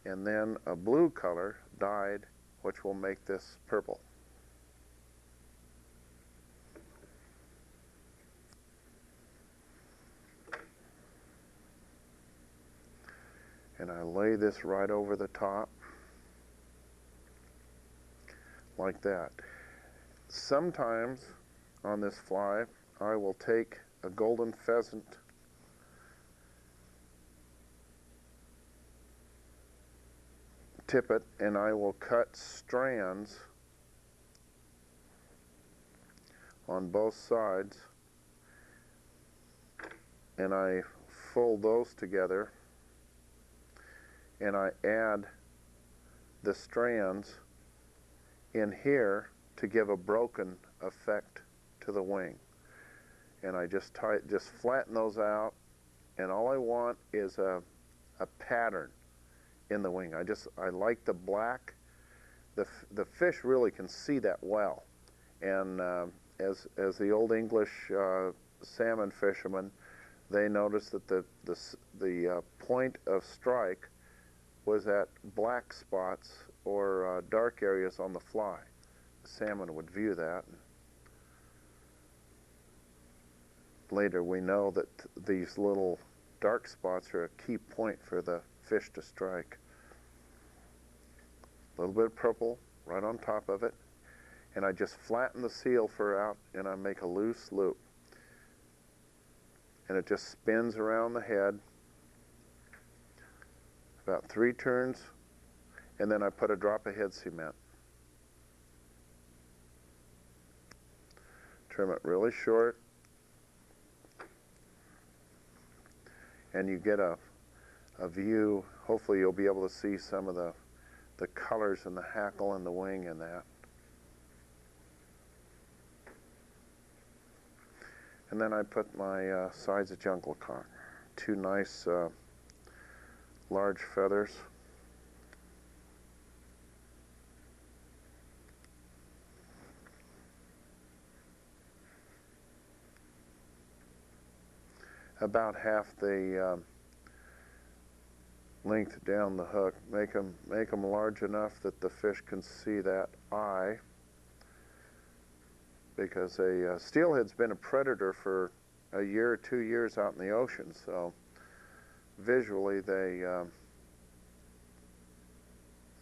and then a blue color dyed, which will make this purple. And I lay this right over the top like that. Sometimes on this fly I will take a golden pheasant tippet and I will cut strands on both sides, and I fold those together and I add the strands in here to give a broken effect to the wing. And I just flatten those out, and all I want is a pattern in the wing. I like the black. The fish really can see that well, and as the old English salmon fishermen, they noticed that the point of strike was at black spots or dark areas on the fly. The salmon would view that. Later we know that these little dark spots are a key point for the fish to strike. A little bit of purple right on top of it, and I just flatten the seal fur out and I make a loose loop. And it just spins around the head about 3 turns, and then I put a drop of head cement. Trim it really short, and you get a view. Hopefully you'll be able to see some of the colors in the hackle and the wing in that. And then I put my sides of jungle cock. 2 nice large feathers. About half the length down the hook. Make them large enough that the fish can see that eye, because a steelhead's been a predator for a year or 2 years out in the ocean, so visually they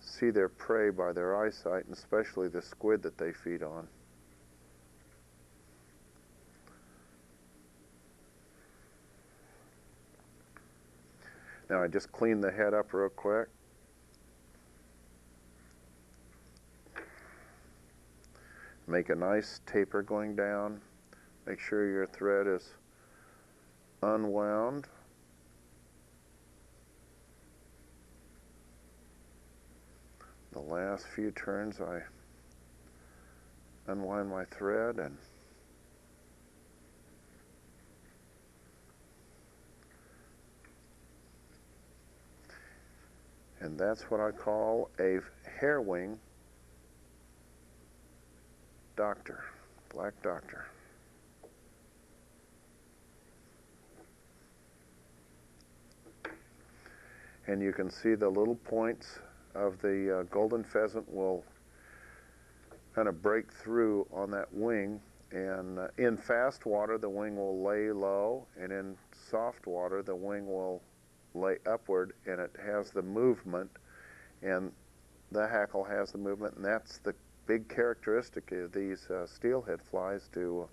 see their prey by their eyesight, and especially the squid that they feed on. Now I just clean the head up real quick. Make a nice taper going down. Make sure your thread is unwound. The last few turns I unwind my thread, and And that's what I call a hair wing doctor, black doctor. And you can see the little points of the golden pheasant will kind of break through on that wing. And in fast water, the wing will lay low, and in soft water, the wing will lay upward, and it has the movement, and the hackle has the movement, and that's the big characteristic of these steelhead flies. I'll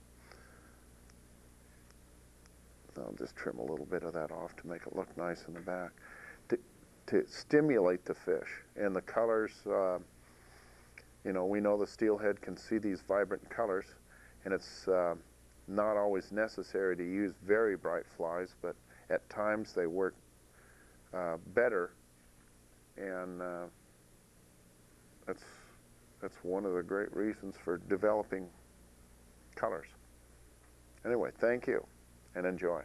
just trim a little bit of that off to make it look nice in the back, to stimulate the fish. And the colors, you know, we know the steelhead can see these vibrant colors, and it's not always necessary to use very bright flies, but at times they work better, and that's one of the great reasons for developing colors. Anyway, thank you, and enjoy.